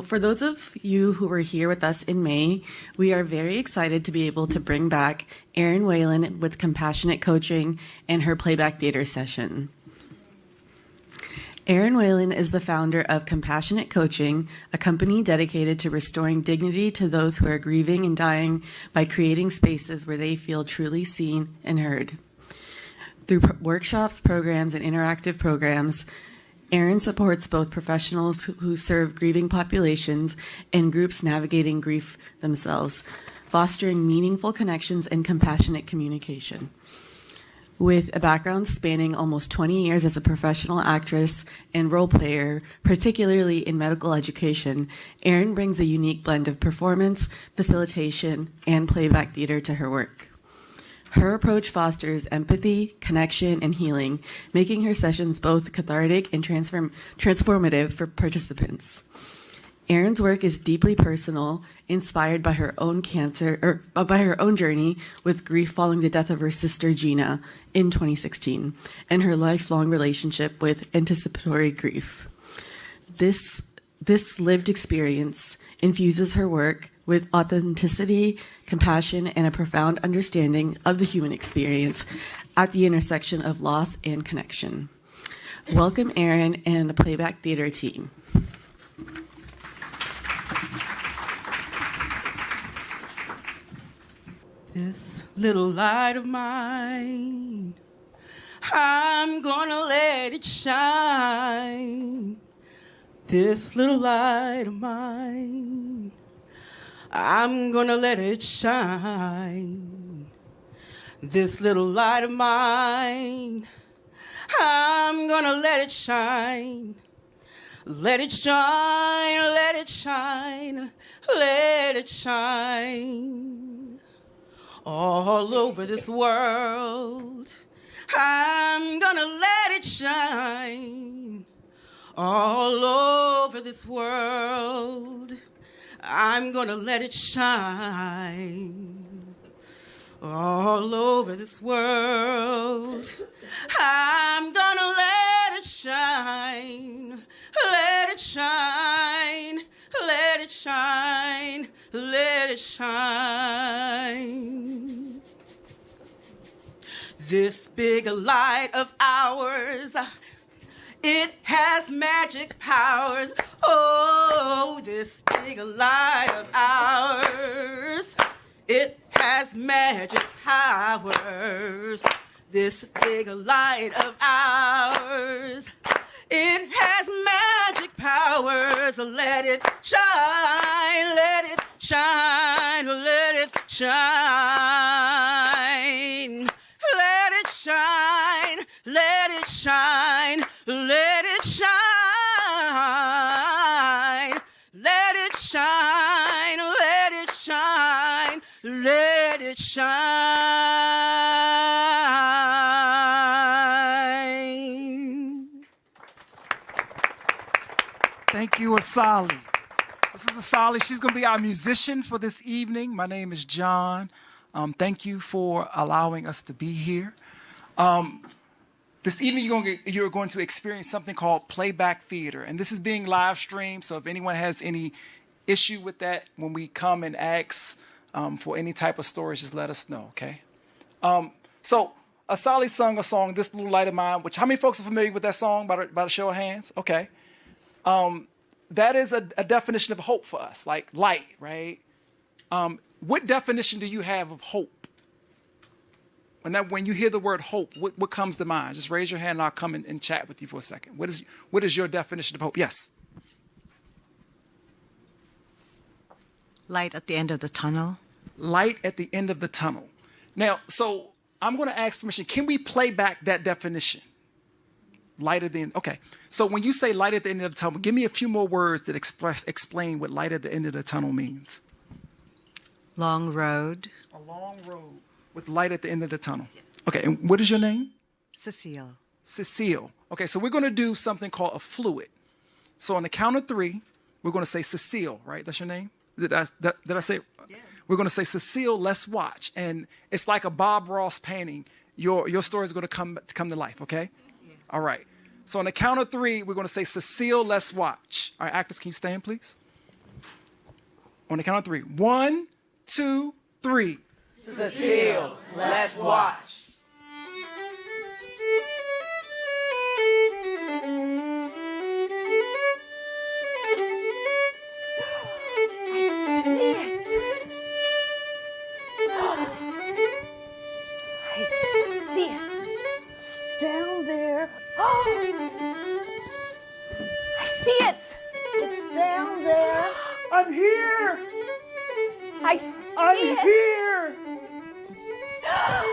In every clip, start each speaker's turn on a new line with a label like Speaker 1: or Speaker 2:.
Speaker 1: For those of you who were here with us in May, we are very excited to be able to bring back Erin Whalen with Compassionate Coaching and her playback theater session. Erin Whalen is the founder of Compassionate Coaching, a company dedicated to restoring dignity to those who are grieving and dying by creating spaces where they feel truly seen and heard. Through workshops, programs, and interactive programs, Erin supports both professionals who serve grieving populations and groups navigating grief themselves, fostering meaningful connections and compassionate communication. With a background spanning almost 20 years as a professional actress and role player, particularly in medical education, Erin brings a unique blend of performance, facilitation, and playback theater to her work. Her approach fosters empathy, connection, and healing, making her sessions both cathartic and transformative for participants. Erin's work is deeply personal, inspired by her own by her own journey with grief following the death of her sister Gina in 2016, and her lifelong relationship with anticipatory grief. This lived experience infuses her work with authenticity, compassion, and a profound understanding of the human experience at the intersection of loss and connection. Welcome, Erin and the Playback Theater team.
Speaker 2: This little light of mine, I'm gonna let it shine. This little light of mine, I'm gonna let it shine. This little light of mine, I'm gonna let it shine. Let it shine, let it shine, let it shine. All over this world, I'm gonna let it shine. All over this world, I'm gonna let it shine. All over this world, I'm gonna let it shine. Let it shine, let it shine, let it shine. This big light of ours, it has magic powers. Oh, this big light of ours, it has magic powers. This big light of ours, it has magic powers. Let it shine, let it shine, let it shine. Let it shine, let it shine, let it shine. Let it shine, let it shine, let it shine.
Speaker 3: Thank you, Asali. This is Asali. She's going to be our musician for this evening. My name is John. Thank you for allowing us to be here. This evening, you're going to experience something called playback theater. And this is being live streamed, so if anyone has any issue with that, when we come and ask for any type of stories, just let us know, okay? So Asali sung a song, This Little Light of Mine, which how many folks are familiar with that song by a show of hands? Okay. That is a definition of hope for us, like light, right? What definition do you have of hope? When you hear the word hope, what comes to mind? Just raise your hand and I'll come and chat with you for a second. What is your definition of hope? Yes.
Speaker 4: Light at the end of the tunnel.
Speaker 3: Light at the end of the tunnel. Now, so I'm going to ask permission. Can we play back that definition? Light at the end. Okay. So when you say light at the end of the tunnel, give me a few more words that explain what light at the end of the tunnel means.
Speaker 4: Long road.
Speaker 3: A long road with light at the end of the tunnel. Okay. And what is your name?
Speaker 4: Cecile.
Speaker 3: Cecile. Okay. So we're going to do something called a fluid. So on the count of three, we're going to say Cecile, right? That's your name? Did I say? Yeah. We're going to say Cecile, let's watch. And it's like a Bob Ross painting. Your story is going to come to life, okay? Yeah. All right. So on the count of three, we're going to say Cecile, let's watch. All right, actors, can you stand, please? On the count of three. 1, 2, 3.
Speaker 2: Cecile, let's watch.
Speaker 5: Down there. I see it. It's down there.
Speaker 3: I'm here.
Speaker 5: I see
Speaker 3: I'm
Speaker 5: it.
Speaker 3: here.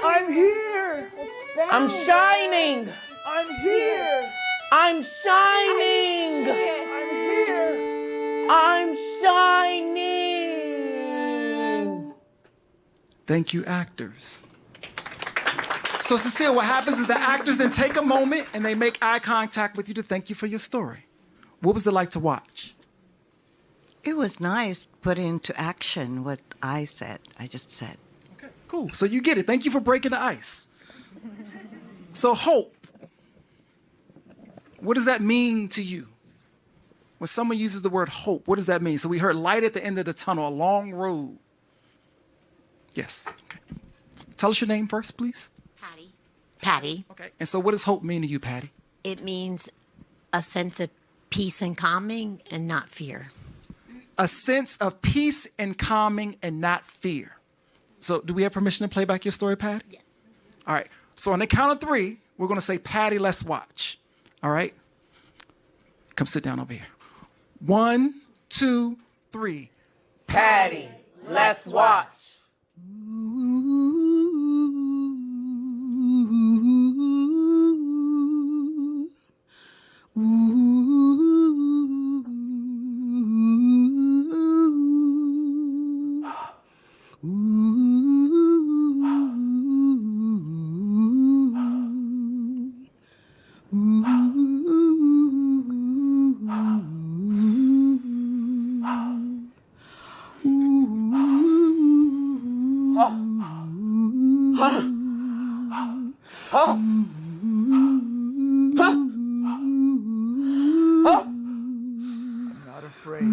Speaker 3: I'm here.
Speaker 5: It's down
Speaker 2: I'm
Speaker 5: there.
Speaker 2: shining.
Speaker 3: I'm here.
Speaker 2: I'm shining.
Speaker 3: I'm here.
Speaker 2: I'm shining.
Speaker 3: Thank you, actors. So, Cecile, what happens is the actors then take a moment and they make eye contact with you to thank you for your story. What was it like to watch?
Speaker 4: It was nice put into action what I just said.
Speaker 3: Okay, cool. So you get it. Thank you for breaking the ice. So, hope. What does that mean to you? When someone uses the word hope, what does that mean? So we heard light at the end of the tunnel, a long road. Yes. Okay. Tell us your name first, please.
Speaker 6: Patty.
Speaker 3: Okay. And so what does hope mean to you, Patty?
Speaker 6: It means a sense of peace and calming and not fear.
Speaker 3: A sense of peace and calming and not fear. So do we have permission to play back your story, Patty?
Speaker 6: Yes.
Speaker 3: All right. So on the count of three, we're going to say, Patty, let's watch. All right? Come sit down over here. 1, 2, 3.
Speaker 2: Patty, let's watch.
Speaker 3: Not afraid.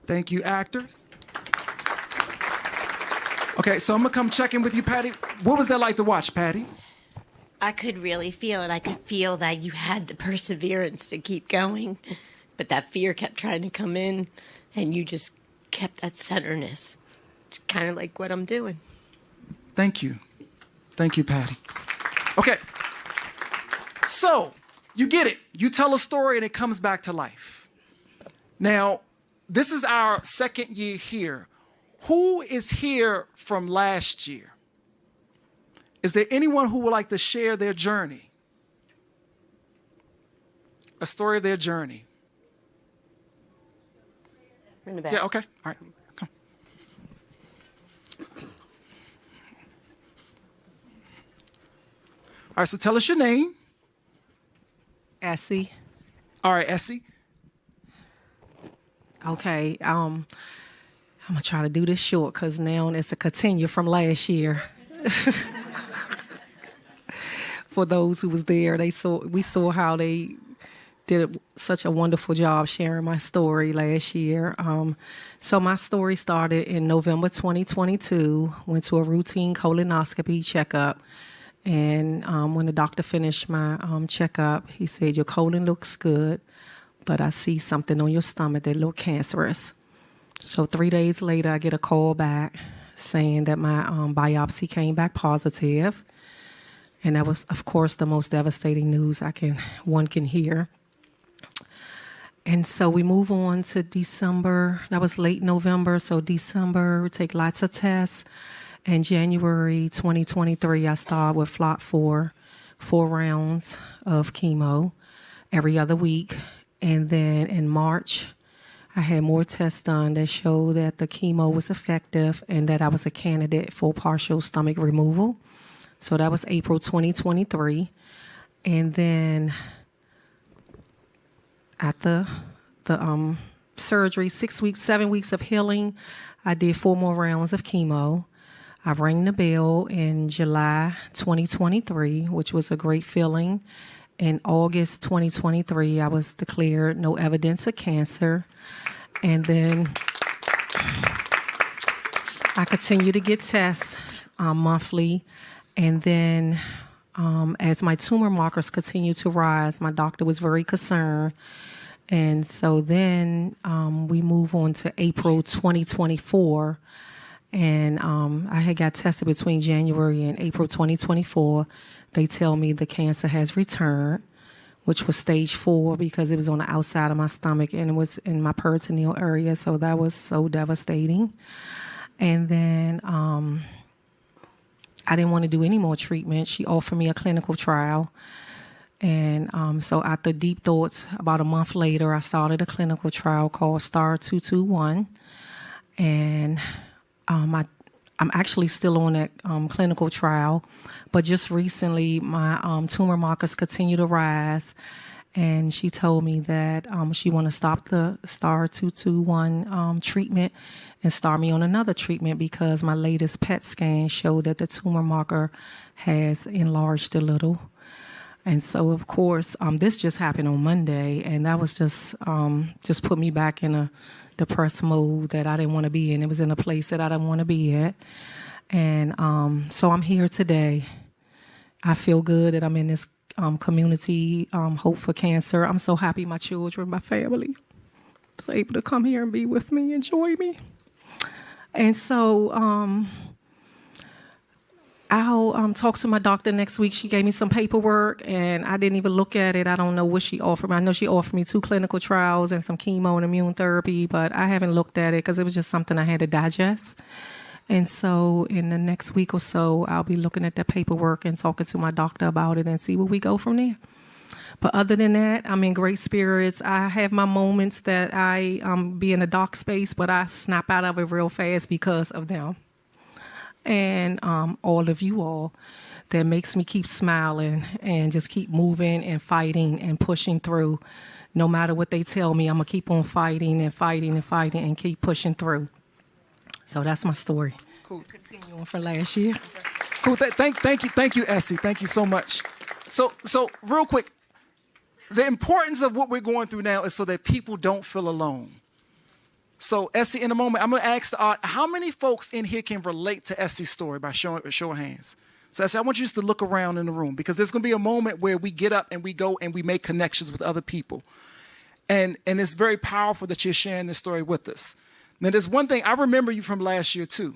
Speaker 3: Thank you, actors. Okay, so I'm gonna come check in with you, Patty. What was that like to watch, Patty?
Speaker 6: I could really feel it. I could feel that you had the perseverance to keep going, but that fear kept trying to come in, and you just kept that centerness. It's kind of like what I'm doing.
Speaker 3: Thank you. Thank you, Patty. Okay. So, you get it. You tell a story and it comes back to life. Now, this is our second year here. Who is here from last year? Is there anyone who would like to share their journey? A story of their journey.
Speaker 6: In the back.
Speaker 3: Yeah, okay. All right. Come. All right, so tell us your name.
Speaker 7: Essie.
Speaker 3: All right, Essie.
Speaker 7: Okay. I'm gonna try to do this short because now it's a continue from last year. For those who was there, we saw how they did such a wonderful job sharing my story last year. So my story started in November 2022. Went to a routine colonoscopy checkup. And when the doctor finished my checkup, he said, your colon looks good, but I see something on your stomach that looked cancerous. So 3 days later, I get a call back saying that my biopsy came back positive. And that was, of course, the most devastating news one can hear. And so we move on to December. That was late November. So December, we take lots of tests. In January 2023, I started with Flot 4 rounds of chemo every other week. And then in March, I had more tests done that showed that the chemo was effective and that I was a candidate for partial stomach removal. So that was April 2023. And then after the surgery, 6 weeks, 7 weeks of healing, I did 4 more rounds of chemo. I rang the bell in July 2023, which was a great feeling. In August 2023, I was declared no evidence of cancer. And then I continued to get tests monthly. And then as my tumor markers continued to rise, my doctor was very concerned. And so then we move on to April 2024. And I had got tested between January and April 2024. They tell me the cancer has returned, which was stage 4 because it was on the outside of my stomach and it was in my peritoneal area. So that was so devastating. And then I didn't want to do any more treatment. She offered me a clinical trial. And so after deep thoughts, about a month later, I started a clinical trial called STAR 221. And I'm actually still on that clinical trial, but just recently my tumor markers continue to rise, and she told me that she want to stop the STAR 221 treatment and start me on another treatment because my latest PET scan showed that the tumor marker has enlarged a little. And so, of course, this just happened on Monday, and that was just put me back in a depressed mode that I didn't want to be in. It was in a place that I didn't want to be at. And so I'm here today. I feel good that I'm in this community, Hope for Cancer. I'm so happy my children, my family was able to come here and be with me, enjoy me. And so I'll talk to my doctor next week. She gave me some paperwork, and I didn't even look at it. I don't know what she offered me. I know she offered me 2 clinical trials and some chemo and immune therapy, but I haven't looked at it because it was just something I had to digest. And so in the next week or so, I'll be looking at that paperwork and talking to my doctor about it and see where we go from there. But other than that, I'm in great spirits. I have my moments that I be in a dark space, but I snap out of it real fast because of them. And all of you all, that makes me keep smiling and just keep moving and fighting and pushing through. No matter what they tell me, I'm going to keep on fighting and fighting and fighting and keep pushing through. So that's my story.
Speaker 3: Cool.
Speaker 7: Continuing from last year.
Speaker 3: Cool. Thank you, Essie. Thank you so much. So real quick, the importance of what we're going through now is so that people don't feel alone. So, Essie, in a moment, I'm going to ask how many folks in here can relate to Essie's story by show of hands? So, Essie, I want you just to look around in the room because there's going to be a moment where we get up and we go and we make connections with other people. And it's very powerful that you're sharing this story with us. Now, there's one thing, I remember you from last year, too.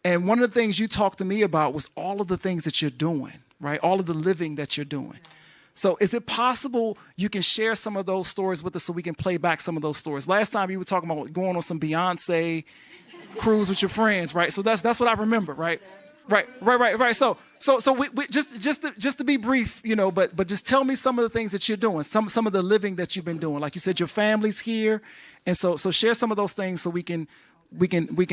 Speaker 3: And one of the things you talked to me about was all of the things that you're doing, right? All of the living that you're doing. So is it possible you can share some of those stories with us so we can play back some of those stories? Last time you were talking about going on some Beyonce cruise with your friends, right? So that's what I remember, right? Right. So we just to be brief, but just tell me some of the things that you're doing, some of the living that you've been doing. Like you said, your family's here, and so share some of those things so we can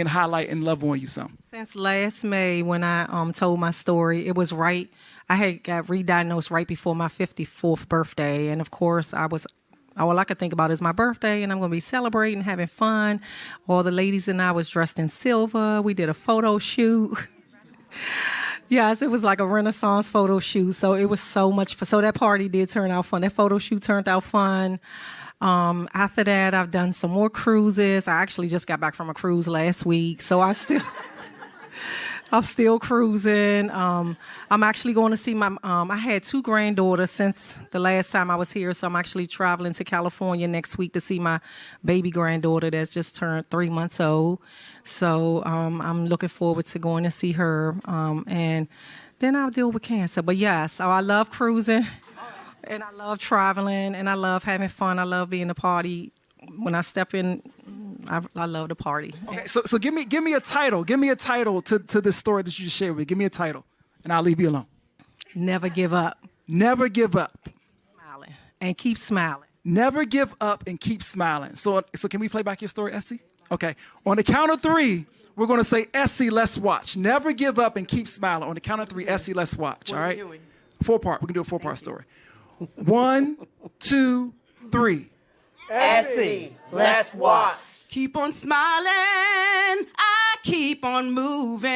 Speaker 3: highlight and love on you some. Since
Speaker 7: last May, when I told my story, it was right. I had got re-diagnosed right before my 54th birthday. And of course, all I could think about is my birthday, and I'm going to be celebrating, having fun. All the ladies and I was dressed in silver. We did a photo shoot. Yes, it was like a Renaissance photo shoot. So it was so much fun. So that party did turn out fun. That photo shoot turned out fun. After that, I've done some more cruises. I actually just got back from a cruise last week. So I'm still cruising. I'm actually going to see I had 2 granddaughters since the last time I was here, so I'm actually traveling to California next week to see my baby granddaughter that's just turned 3 months old. So I'm looking forward to going to see her, and then I'll deal with cancer. But yes, so I love cruising, and I love traveling, and I love having fun. I love being a party. When I step in, I love the party.
Speaker 3: Okay, so give me a title. Give me a title to this story that you just shared with me. Give me a title, and I'll leave you alone.
Speaker 7: Never give up.
Speaker 3: Never give up.
Speaker 7: Smiling and keep smiling.
Speaker 3: Never give up and keep smiling. So can we play back your story, Essie? Okay. On the count of 3, we're going to say, Essie, let's watch. Never give up and keep smiling. On the count of 3, Essie, let's watch. All right. 4-part. We can do a 4-part story. 1, 2, 3.
Speaker 2: Essie, let's watch. Keep on smiling. I keep on moving.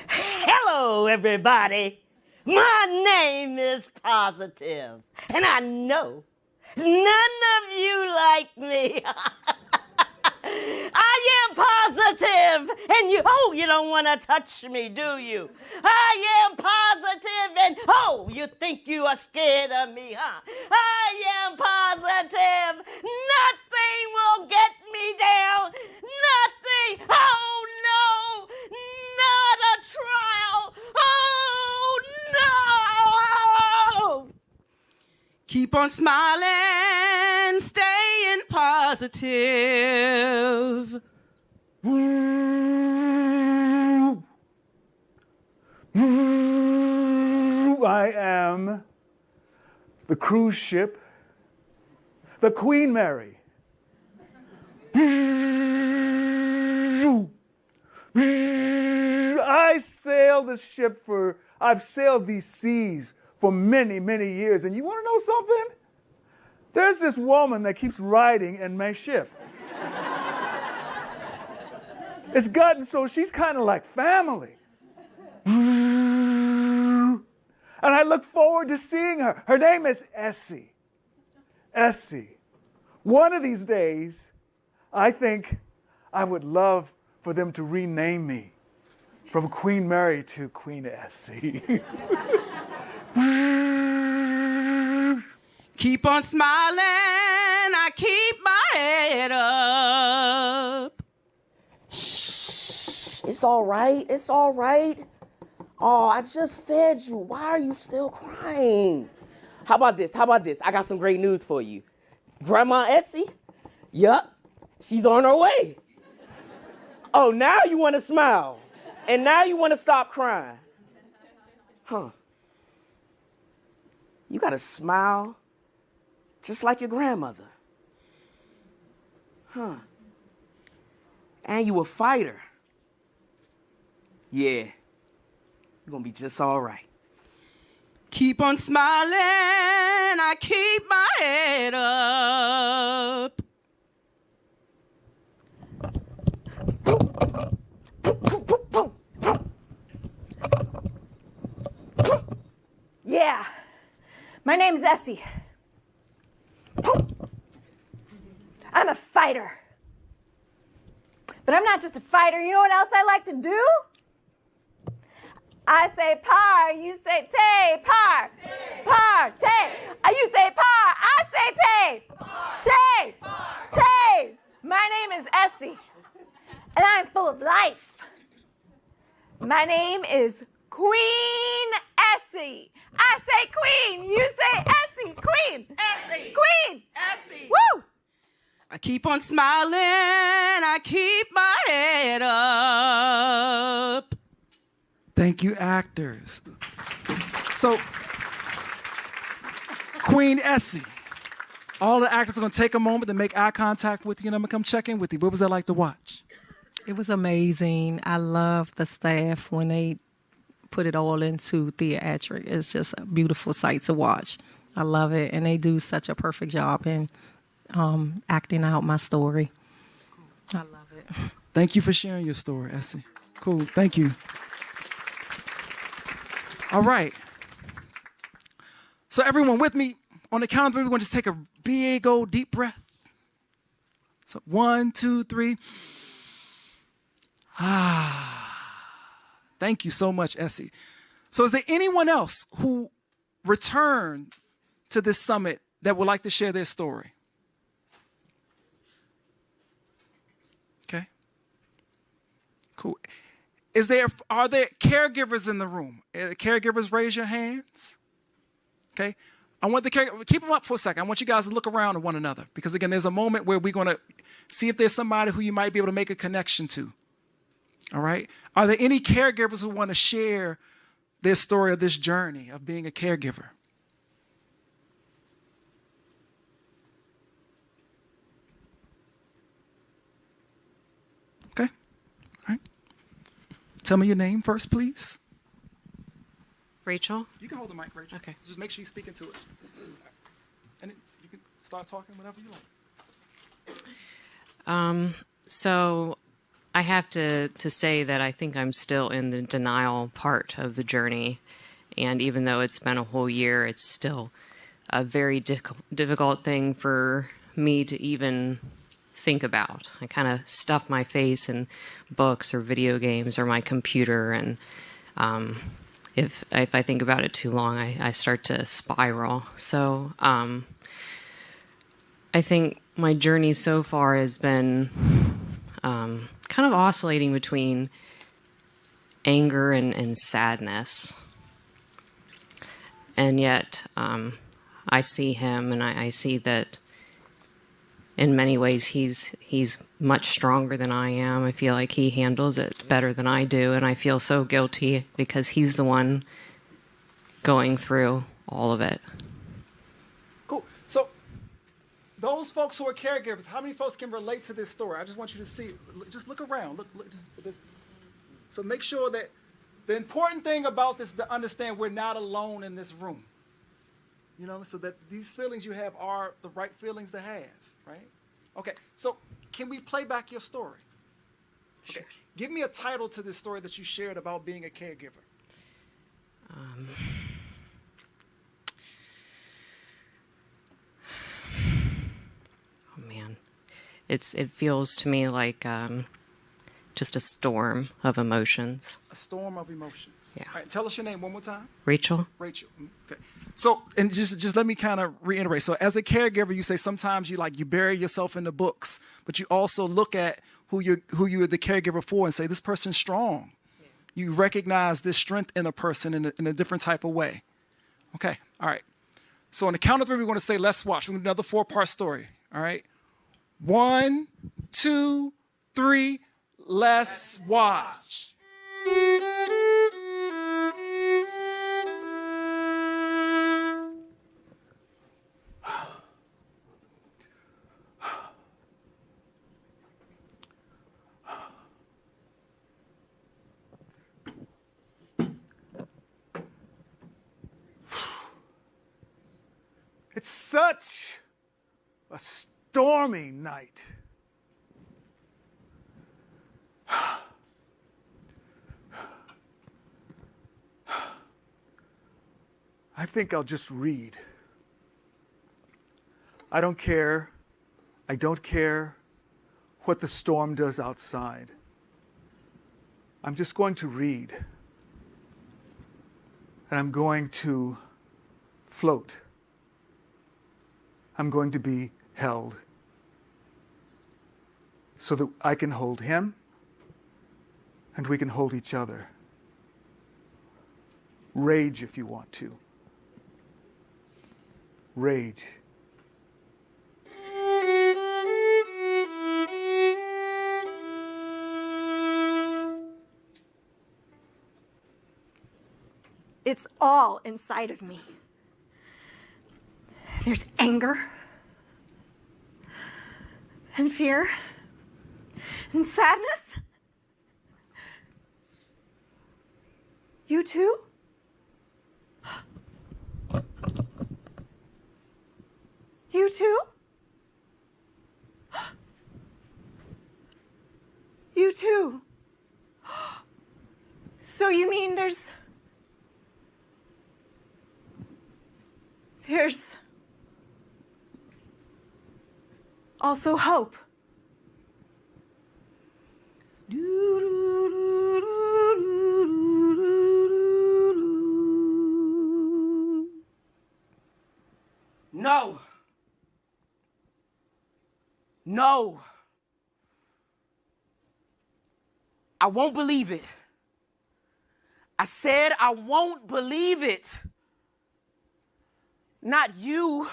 Speaker 5: Hello, everybody. My name is Positive, and I know none of you like me. I am positive, and you don't want to touch me, do you? I am positive, and you think you are scared of me, huh? I am positive. Nothing will get me down. Nothing. Oh, no. Not a trial. Oh, no.
Speaker 2: Keep on smiling, staying positive.
Speaker 8: I am the cruise ship, the Queen Mary. I've sailed these seas for many, many years. And you want to know something? There's this woman that keeps riding in my ship. It's gotten so she's kind of like family. And I look forward to seeing her. Her name is Essie. Essie. One of these days, I think I would love for them to rename me from Queen Mary to Queen Essie.
Speaker 2: Keep on smiling, I keep my head up.
Speaker 5: Shh. It's all right. It's all right. Oh, I just fed you. Why are you still crying? How about this? I got some great news for you. Grandma Etsy? Yup. She's on her way. Oh, now you want to smile. And now you want to stop crying. Huh. You got to smile just like your grandmother. Huh. And you a fighter. Yeah. You're going to be just all right.
Speaker 2: Keep on smiling, I keep my head up.
Speaker 9: Yeah, my name's Essie. I'm a fighter. But I'm not just a fighter. You know what else I like to do? I say par, you say tay, par. Par, tay. You say par, I say tay. Tay. Tay. My name is Essie, and I'm full of life. My name is Queen Essie. I say queen, you say Essie. Queen.
Speaker 2: Essie.
Speaker 9: Queen.
Speaker 2: Essie.
Speaker 9: Woo!
Speaker 2: I keep on smiling, I keep my head up.
Speaker 3: Thank you, actors. So, Queen Essie, all the actors are going to take a moment to make eye contact with you, and I'm going to come check in with you. What was that like to watch?
Speaker 7: It was amazing. I love the staff when they put it all into theatric. It's just a beautiful sight to watch. I love it, and they do such a perfect job in acting out my story. I love it.
Speaker 3: Thank you for sharing your story, Essie. Cool. Thank you. All right. So everyone with me, on the count of three, we're going to just take a big old deep breath. So 1, 2, 3. Thank you so much, Essie. So is there anyone else who returned to this summit that would like to share their story? Okay. Cool. Are there caregivers in the room? Caregivers, raise your hands. Okay. I want the caregiver, keep them up for a second. I want you guys to look around at one another because again, there's a moment where we're going to see if there's somebody who you might be able to make a connection to. All right. Are there any caregivers who want to share their story of this journey of being a caregiver? Okay. All right. Tell me your name first, please.
Speaker 10: Rachel?
Speaker 3: You can hold the mic, Rachel.
Speaker 10: Okay.
Speaker 3: Just make sure you speak into it. And you can start talking whenever you like.
Speaker 10: So I have to say that I think I'm still in the denial part of the journey. And even though it's been a whole year, it's still a very difficult thing for me to even think about. I kind of stuff my face in books or video games or my computer. And if I think about it too long, I start to spiral. So I think my journey so far has been kind of oscillating between anger and sadness. And yet I see him and I see that in many ways he's much stronger than I am. I feel like he handles it better than I do, and I feel so guilty because he's the one going through all of it.
Speaker 3: Cool. So those folks who are caregivers, how many folks can relate to this story? I just want you to see. Just look around. Look just. So make sure that the important thing about this is to understand we're not alone in this room. You know, so that these feelings you have are the right feelings to have, right? Okay, so can we play back your story? Okay. Give me a title to this story that you shared about being a caregiver.
Speaker 10: Oh man, it feels to me like just a storm of emotions.
Speaker 3: A storm of emotions.
Speaker 10: Yeah.
Speaker 3: All right, tell us your name one more time.
Speaker 10: Rachel?
Speaker 3: Rachel. Okay. So, and just let me kind of reiterate. So as a caregiver, you say sometimes you bury yourself in the books, but you also look at who you're the caregiver for and say, this person's strong. Yeah. You recognize this strength in a person in a different type of way. Okay. All right. So on the count of three, we're going to say, let's watch. We're going to do another 4-part story. All right. 1, 2, 3, let's watch.
Speaker 8: It's such a stormy night. I think I'll just read. I don't care what the storm does outside. I'm just going to read. And I'm going to float. I'm going to be held so that I can hold him and we can hold each other. Rage if you want to. Rage.
Speaker 9: It's all inside of me. There's anger and fear and sadness. You too? You too? You too? So you mean there's also hope.
Speaker 2: No. No. I won't believe it. I said I won't believe it. Not you.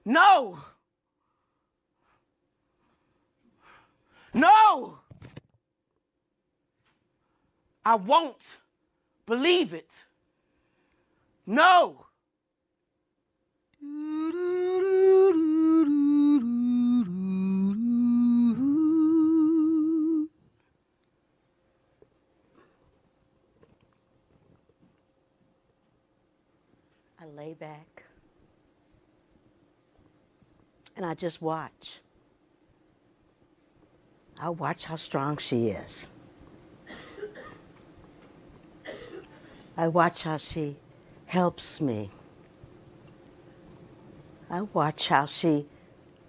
Speaker 2: No. No. I won't believe it. No.
Speaker 5: I lay back and I just watch. I watch how strong she is. I watch how she helps me. I watch how she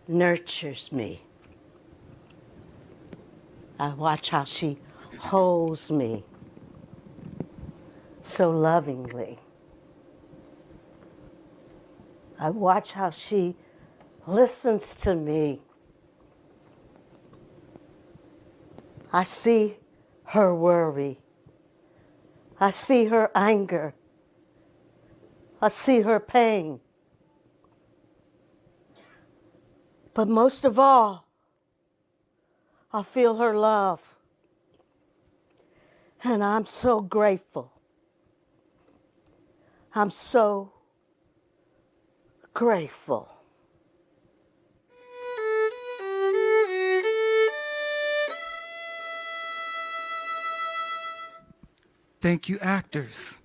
Speaker 5: nurtures me. I watch how she holds me so lovingly. I watch how she listens to me. I see her worry. I see her anger. I see her pain. But most of all, I feel her love. And I'm so grateful. I'm so grateful.
Speaker 3: Thank you, actors.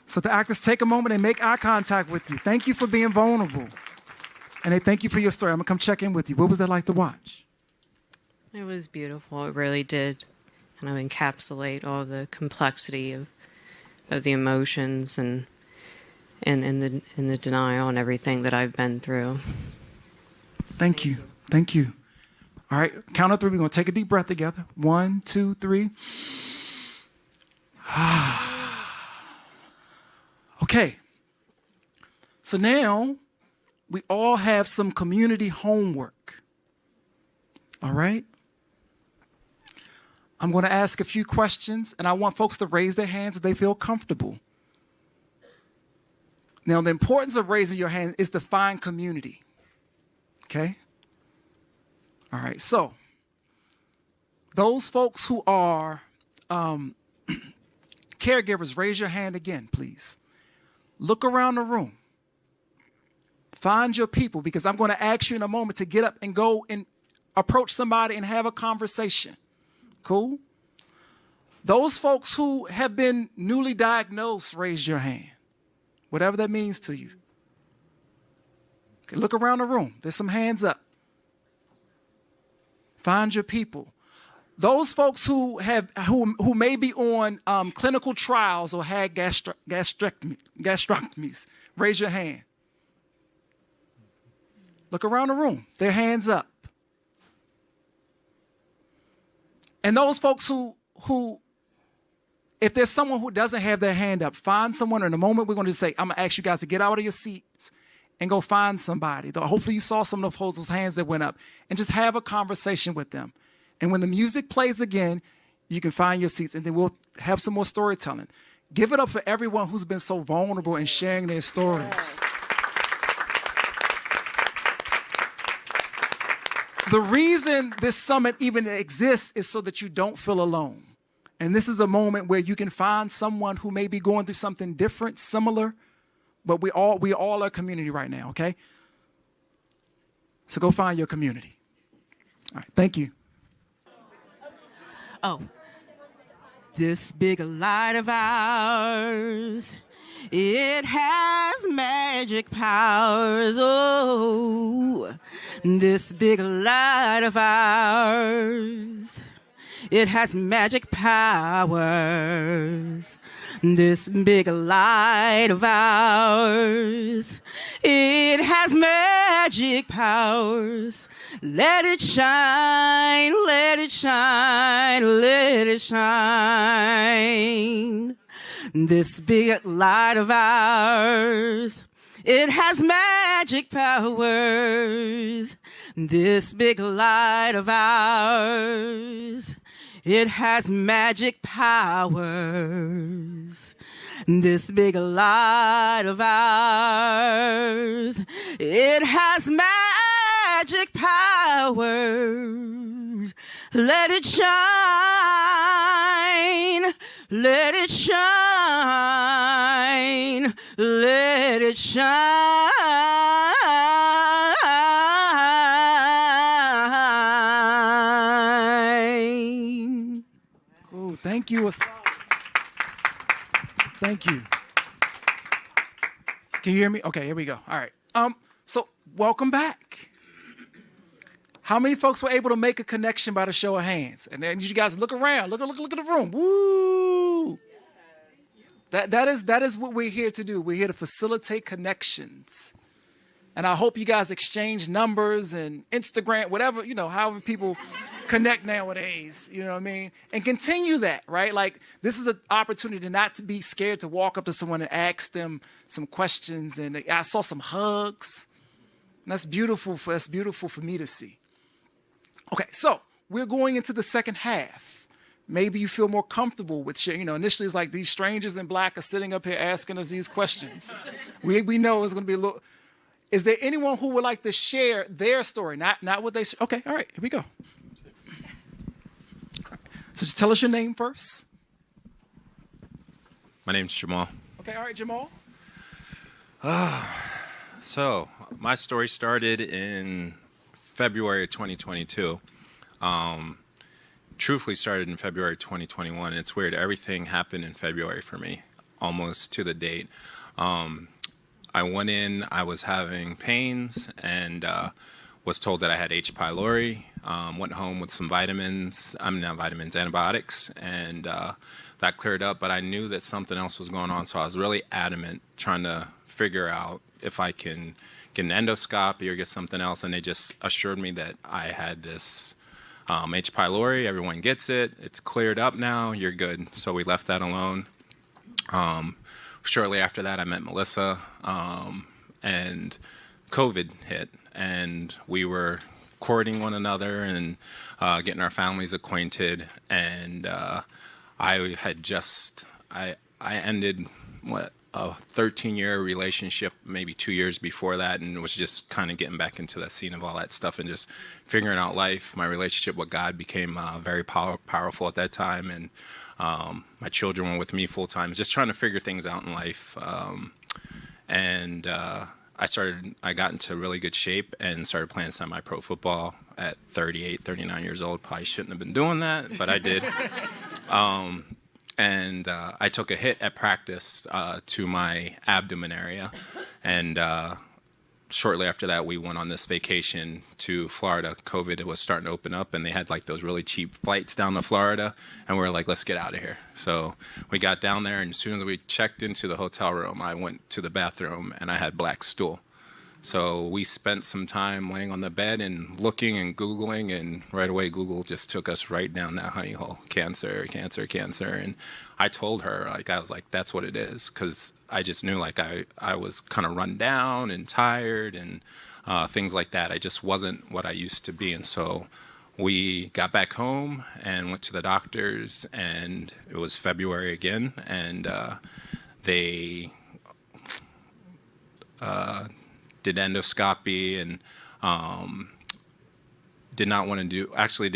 Speaker 3: So the actors take a moment and make eye contact with you. Thank you for being vulnerable. And they thank you for your story. I'm going to come check in with you. What was that like to watch?
Speaker 10: It was beautiful. It really did kind of encapsulate all the complexity of the emotions and the denial and everything that I've been through.
Speaker 3: Thank you. Thank you. All right, count of three. We're going to take a deep breath together. 1, 2, 3. Okay. So now we all have some community homework. All right? I'm going to ask a few questions, and I want folks to raise their hands if they feel comfortable. Now, the importance of raising your hand is to find community. Okay? All right, so those folks who are caregivers, raise your hand again, please. Look around the room. Find your people, because I'm going to ask you in a moment to get up and go and approach somebody and have a conversation. Cool? Those folks who have been newly diagnosed, raise your hand. Whatever that means to you. Okay, look around the room. There's some hands up. Find your people. Those folks who may be on clinical trials or had gastrectomies, raise your hand. Look around the room. Their hands up. And those folks who if there's someone who doesn't have their hand up, find someone. In a moment, we're going to say, I'm going to ask you guys to get out of your seats and go find somebody. Hopefully you saw some of those hands that went up, and just have a conversation with them. And when the music plays again, you can find your seats, and then we'll have some more storytelling. Give it up for everyone who's been so vulnerable in sharing their stories. The reason this summit even exists is so that you don't feel alone. And this is a moment where you can find someone who may be going through something different, similar, but we all are a community right now, okay? So go find your community. All right, thank you.
Speaker 11: Oh, this big light of ours, it has magic powers. Oh, this big light of ours, it has magic powers. This big light of ours, it has magic powers. Let it shine, let it shine, let it shine. This big light of ours, it has magic powers. This big light of ours, it has magic powers. This big light of ours, it has magic powers. Let it shine, let it shine, let it shine.
Speaker 3: Cool. Thank you. Thank you. Can you hear me? Okay, here we go. All right. So welcome back. How many folks were able to make a connection by the show of hands? And then you guys look around, look at the room. Woo! That is what we're here to do. We're here to facilitate connections. And I hope you guys exchange numbers and Instagram, whatever, however people connect nowadays, you know what I mean? And continue that, right? Like, this is an opportunity not to be scared to walk up to someone and ask them some questions. And I saw some hugs. And that's beautiful for me to see. Okay, so we're going into the second half. Maybe you feel more comfortable with sharing. Initially it's like these strangers in black are sitting up here asking us these questions. We know it's going to be a little. Is there anyone who would like to share their story? Not what they. Okay, all right, here we go. So just tell us your name first.
Speaker 12: My name's Jamal.
Speaker 3: Okay, all right, Jamal.
Speaker 12: So my story started in February 2022. Truthfully started in February 2021. It's weird. Everything happened in February for me, almost to the date. I went in, I was having pains and was told that I had H. pylori. Went home with some antibiotics, and that cleared up. But I knew that something else was going on, so I was really adamant trying to figure out if I can get an endoscopy or get something else. And they just assured me that I had this H. pylori. Everyone gets it. It's cleared up now. You're good. So we left that alone. Shortly after that, I met Melissa, and COVID hit, and we were courting one another and getting our families acquainted. And I ended a 13-year relationship maybe 2 years before that, and was just kind of getting back into the scene of all that stuff and just figuring out life. My relationship with God became very powerful at that time, and my children were with me full time, just trying to figure things out in life. I got into really good shape and started playing semi-pro football at 38, 39 years old. Probably shouldn't have been doing that, but I did. I took a hit at practice to my abdomen area, and shortly after that, we went on this vacation to Florida. COVID was starting to open up, and they had like those really cheap flights down to Florida, and we were like, let's get out of here. So we got down there, and as soon as we checked into the hotel room, I went to the bathroom, and I had black stool. So we spent some time laying on the bed and looking and Googling, and right away Google just took us right down that honey hole. Cancer, cancer, cancer. And I told her, I was like, that's what it is. Because I just knew I was kind of run down and tired and things like that. I just wasn't what I used to be. And so we got back home and went to the doctors, and it was February again. And they did endoscopy and did not want to do. Actually,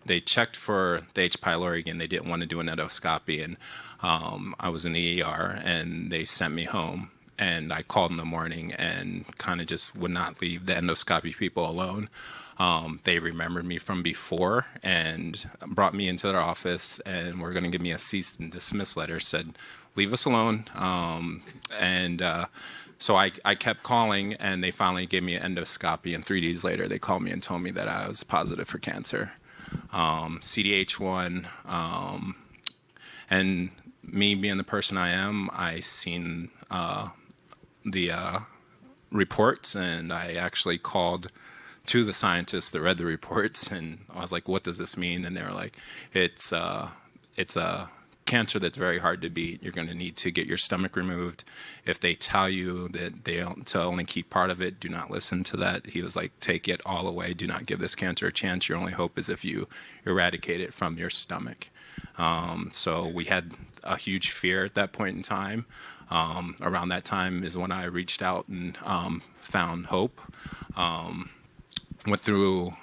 Speaker 12: they checked for the H. pylori again. They didn't want to do an endoscopy, and I was in the ER, and they sent me home. And I called in the morning and kind of just would not leave the endoscopy people alone. They remembered me from before and brought me into their office, and were going to give me a cease and dismiss letter. Said, leave us alone. So I kept calling, and they finally gave me an endoscopy, and 3 days later they called me and told me that I was positive for cancer, CDH1, and me being the person I am, I seen the reports, and I actually called to the scientists that read the reports, and I was like, what does this mean? And they were like, it's a cancer that's very hard to beat. You're going to need to get your stomach removed. If they tell you that to only keep part of it, do not listen to that. He was like, take it all away. Do not give this cancer a chance. Your only hope is if you eradicate it from your stomach. So we had a huge fear at that point in time. Around that time is when I reached out and found hope. Went through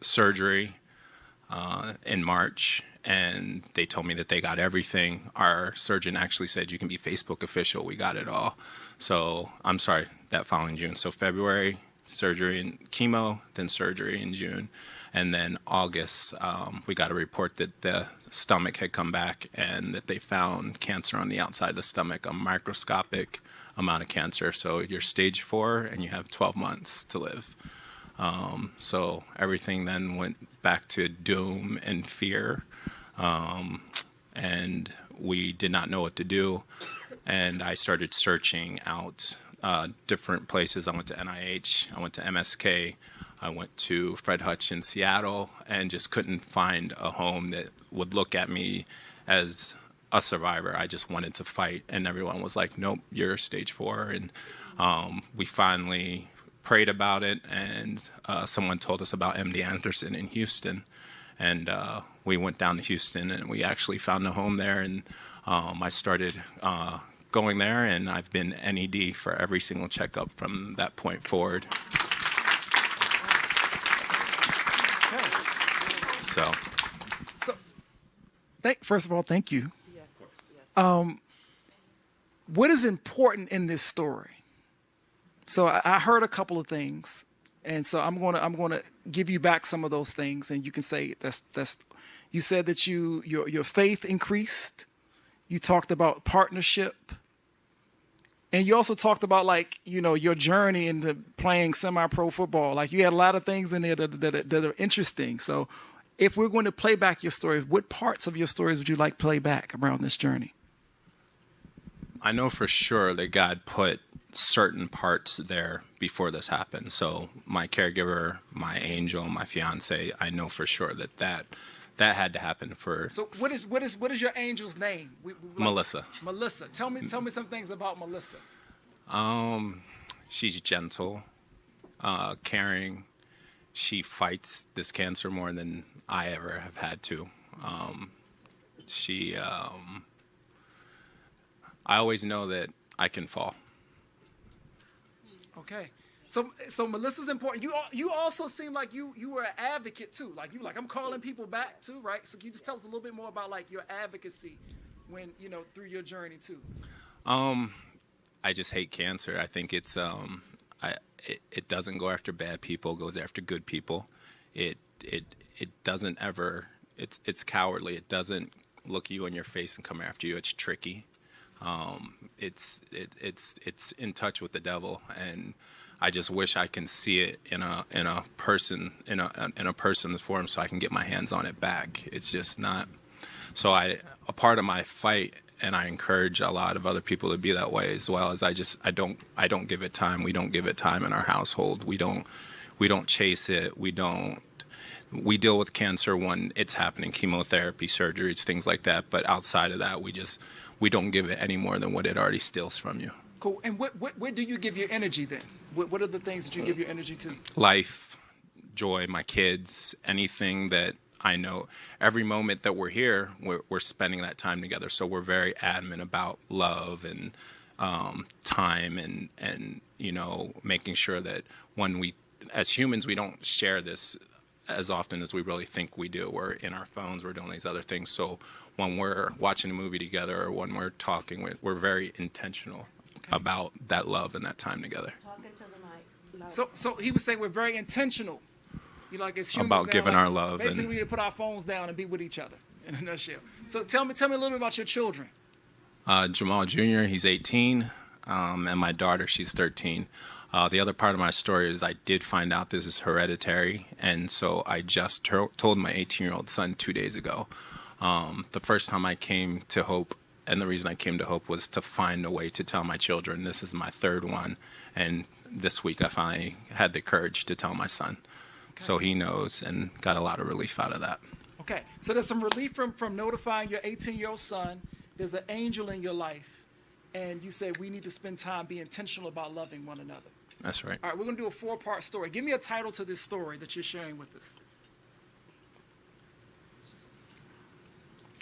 Speaker 12: surgery in March, and they told me that they got everything. Our surgeon actually said, you can be Facebook official. We got it all. So I'm sorry, that following June. So February, surgery and chemo, then surgery in June. And then August, we got a report that the stomach had come back and that they found cancer on the outside of the stomach, a microscopic amount of cancer. So you're stage 4 and you have 12 months to live. So everything then went back to doom and fear. And we did not know what to do. And I started searching out different places. I went to NIH, I went to MSK, I went to Fred Hutch in Seattle, and just couldn't find a home that would look at me as a survivor. I just wanted to fight, and everyone was like, nope, you're stage 4. And we finally prayed about it, and someone told us about MD Anderson in Houston. And we went down to Houston, and we actually found a home there, and I started going there, and I've been NED for every single checkup from that point forward. So
Speaker 3: first of all, thank you. What is important in this story? So I heard a couple of things, and so I'm gonna give you back some of those things, and you can say that's. You said that your faith increased. You talked about partnership, and you also talked about, like, you know, your journey into playing semi-pro football. Like, you had a lot of things in there that are interesting. So, if we're going to play back your stories, what parts of your stories would you like to play back around this journey?
Speaker 12: I know for sure that God put certain parts there before this happened. So my caregiver, my angel, my fiance, I know for sure that had to happen for.
Speaker 3: So what is your angel's name?
Speaker 12: Melissa.
Speaker 3: Melissa. Tell me some things about Melissa.
Speaker 12: She's gentle, caring. She fights this cancer more than I ever have had to. I always know that I can fall.
Speaker 3: Okay. So Melissa's important. You also seem like you were an advocate too. Like, I'm calling people back too, right? So can you just tell us a little bit more about, like, your advocacy when, you know, through your journey too?
Speaker 12: I just hate cancer. I think it's it doesn't go after bad people, it goes after good people. It doesn't ever, it's cowardly. It doesn't look you in your face and come after you. It's tricky. It's in touch with the devil, and I just wish I can see it in a person's form, so I can get my hands on it back. It's just not. So a part of my fight, and I encourage a lot of other people to be that way as well, is I don't give it time. We don't give it time in our household. We don't chase it. We deal with cancer when it's happening, chemotherapy, surgeries, things like that. But outside of that, we don't give it any more than what it already steals from you.
Speaker 3: Cool. And where do you give your energy then? What are the things that you give your energy to?
Speaker 12: Life, joy, my kids, anything that I know. Every moment that we're here, we're spending that time together. So we're very adamant about love and time and you know, making sure that when we, as humans, we don't share this as often as we really think we do. We're in our phones, we're doing these other things. So when we're watching a movie together or when we're talking, we're very intentional about that love and that time together.
Speaker 5: Talking to the mic.
Speaker 3: So he was saying we're very intentional. You know, like, as humans
Speaker 12: about
Speaker 3: now,
Speaker 12: giving
Speaker 3: like,
Speaker 12: our love.
Speaker 3: Basically,
Speaker 12: and
Speaker 3: we need to put our phones down and be with each other in a nutshell. So tell me a little bit about your children.
Speaker 12: Jamal Jr., he's 18, and my daughter, she's 13. The other part of my story is I did find out this is hereditary, and so I just told my 18-year-old son 2 days ago. The first time I came to Hope, and the reason I came to Hope was to find a way to tell my children. This is my third one, and this week I finally had the courage to tell my son. Okay. So he knows, and got a lot of relief out of that.
Speaker 3: Okay, so there's some relief from notifying your 18-year-old son. There's an angel in your life, and you say we need to spend time, be intentional about loving one another.
Speaker 12: That's right.
Speaker 3: All right, we're going to do a 4-part story. Give me a title to this story that you're sharing with us.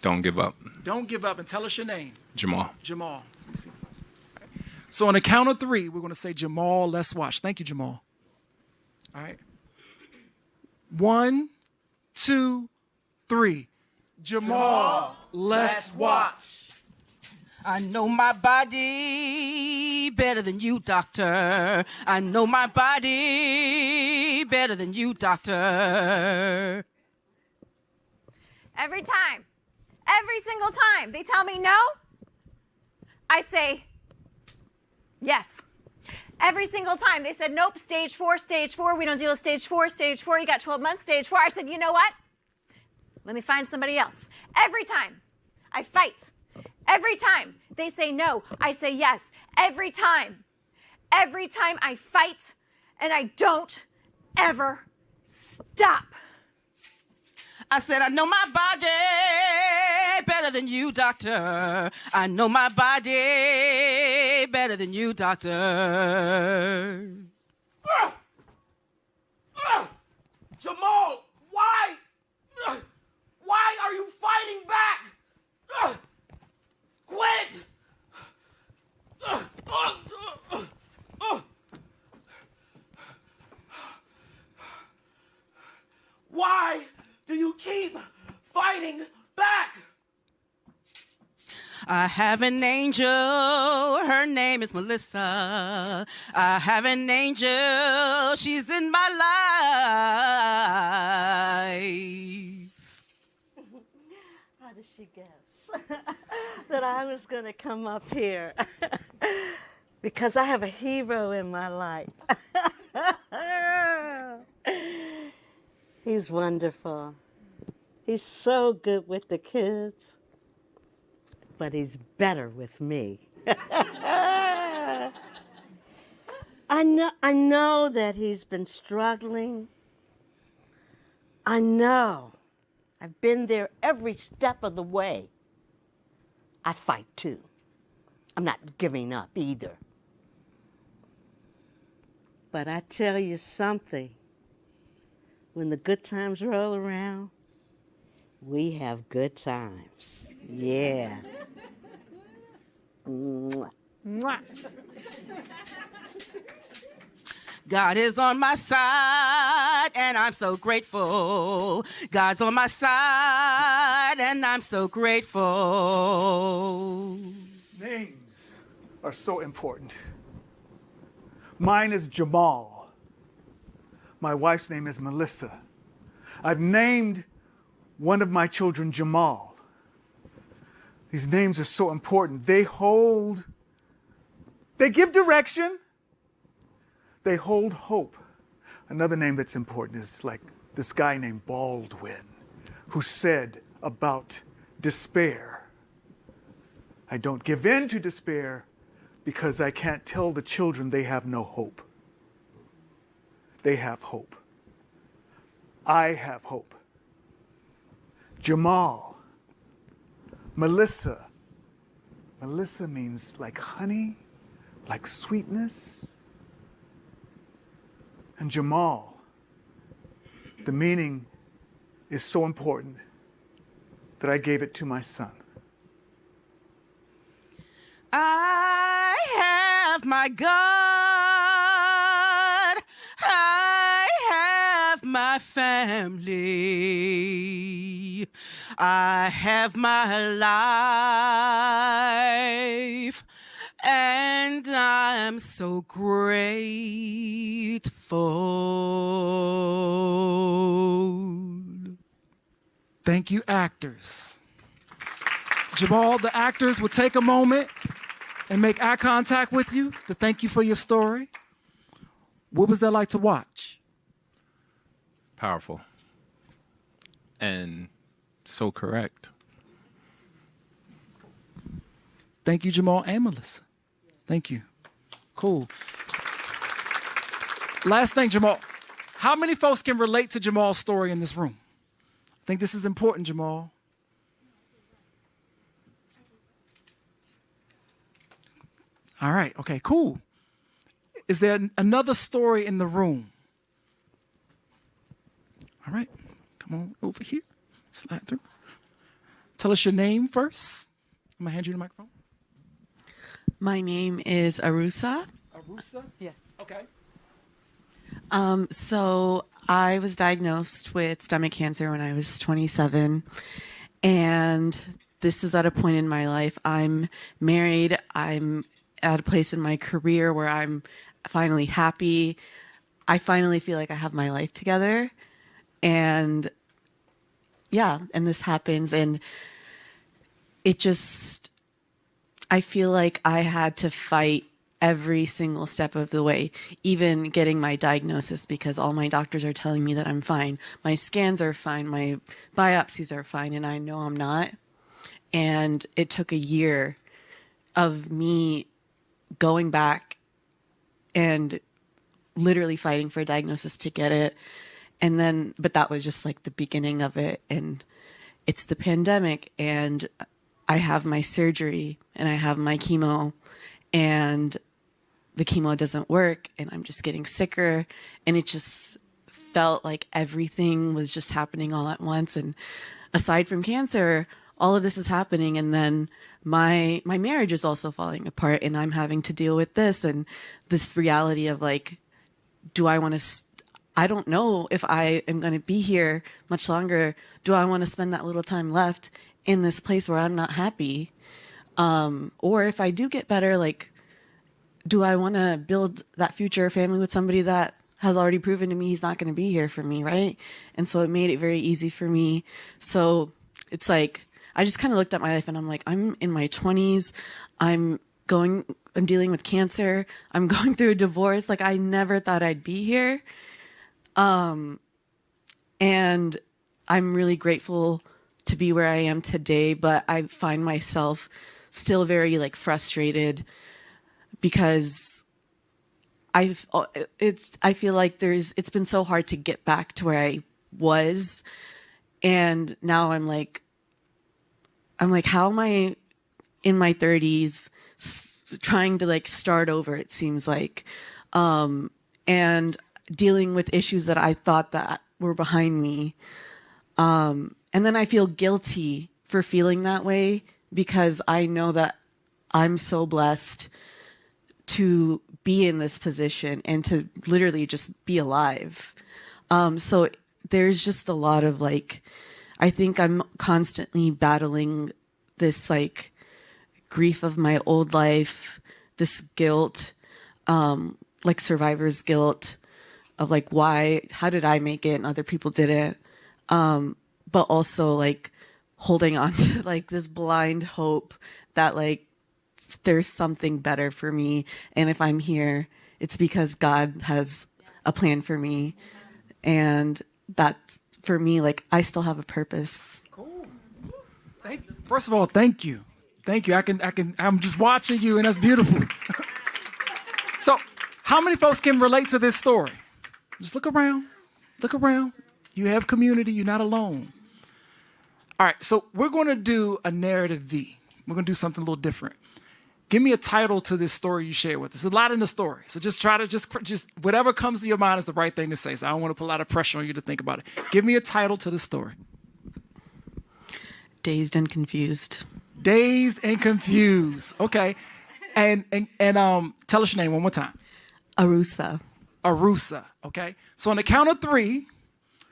Speaker 12: Don't give up.
Speaker 3: Don't give up, and tell us your name.
Speaker 12: Jamal.
Speaker 3: Jamal. Let me see. All right. So on the count of 3, we're going to say, Jamal, let's watch. Thank you, Jamal. All right. 1, 2, 3. Jamal, let's watch.
Speaker 11: I know my body better than you, doctor. I know my body better than you, doctor.
Speaker 9: Every time, every single time they tell me no, I say yes. Every single time. They said, nope, stage 4, stage 4. We don't deal with stage 4, stage 4. You got 12 months, stage 4. I said, you know what? Let me find somebody else. Every time I fight. Every time they say no, I say yes. Every time I fight, and I don't ever stop.
Speaker 11: I said, I know my body better than you, doctor. I know my body better than you, doctor.
Speaker 2: Jamal, why? Why are you fighting back? Quit! Why do you keep fighting back?
Speaker 11: I have an angel, her name is Melissa. I have an angel, she's in my life.
Speaker 5: How did she guess that I was going to come up here? Because I have a hero in my life. He's wonderful. He's so good with the kids, but he's better with me. I know that he's been struggling. I know. I've been there every step of the way. I fight too. I'm not giving up either. But I tell you something, when the good times roll around, we have good times. Yeah. Mwah. Mwah.
Speaker 11: God is on my side, and I'm so grateful. God's on my side, and I'm so grateful.
Speaker 8: Names are so important. Mine is Jamal. My wife's name is Melissa. I've named one of my children Jamal. These names are so important. They give direction. They hold hope. Another name that's important is like this guy named Baldwin, who said about despair, I don't give in to despair because I can't tell the children they have no hope. They have hope. I have hope. Jamal, Melissa. Melissa means like honey, like sweetness. And Jamal, the meaning is so important that I gave it to my son.
Speaker 11: I have my God. I have my family. I have my life. And I'm so grateful.
Speaker 3: Thank you, actors. Jamal, the actors will take a moment and make eye contact with you to thank you for your story. What was that like to watch?
Speaker 12: Powerful. And so correct.
Speaker 3: Thank you, Jamal and Melissa. Thank you. Cool. Last thing, Jamal. How many folks can relate to Jamal's story in this room? I think this is important, Jamal. All right. Okay, cool. Is there another story in the room? All right. Come on over here. Slide through. Tell us your name first. I'm going to hand you the microphone.
Speaker 1: My name is Arusa.
Speaker 3: Arusa?
Speaker 1: Yes.
Speaker 3: Okay.
Speaker 1: So I was diagnosed with stomach cancer when I was 27. And this is at a point in my life. I'm married. I'm at a place in my career where I'm finally happy. I finally feel like I have my life together. And yeah, and this happens. And it just, I feel like I had to fight every single step of the way, even getting my diagnosis, because all my doctors are telling me that I'm fine. My scans are fine. My biopsies are fine. And I know I'm not. And it took a year of me going back and literally fighting for a diagnosis to get it. And then, but that was just like the beginning of it. And it's the pandemic, and I have my surgery and I have my chemo, and the chemo doesn't work, and I'm just getting sicker. And it just felt like everything was just happening all at once. And aside from cancer, all of this is happening. And then my marriage is also falling apart, and I'm having to deal with this and this reality of like, do I want to, I don't know if I am going to be here much longer. Do I want to spend that little time left in this place where I'm not happy? Or if I do get better, like, do I want to build that future family with somebody that has already proven to me he's not going to be here for me, right? And so it made it very easy for me. So it's like, I just kind of looked at my life and I'm like, I'm in my 20s. I'm dealing with cancer. I'm going through a divorce. Like, I never thought I'd be here. And I'm really grateful to be where I am today, but I find myself still very like frustrated because I feel like it's been so hard to get back to where I was. And now I'm like, how am I in my 30s trying to like start over, it seems like, and dealing with issues that I thought that were behind me. And then I feel guilty for feeling that way because I know that I'm so blessed to be in this position and to literally just be alive. So there's just a lot of like, I think I'm constantly battling this like grief of my old life, this guilt, like survivor's guilt of like, how did I make it and other people didn't? But also like holding on to like this blind hope that like there's something better for me. And if I'm here, it's because God has a plan for me. And that's for me, like I still have a purpose.
Speaker 3: Cool. First of all, thank you. Thank you. I'm just watching you and that's beautiful. So how many folks can relate to this story? Just look around. Look around. You have community. You're not alone. All right. So we're going to do a narrative V. We're going to do something a little different. Give me a title to this story you share with us. There's a lot in the story. So just try to just whatever comes to your mind is the right thing to say. So I don't want to put a lot of pressure on you to think about it. Give me a title to the story.
Speaker 1: Dazed and confused.
Speaker 3: Dazed and confused. Okay. And tell us your name one more time.
Speaker 1: Arusa.
Speaker 3: Arusa. Okay. So on the count of 3,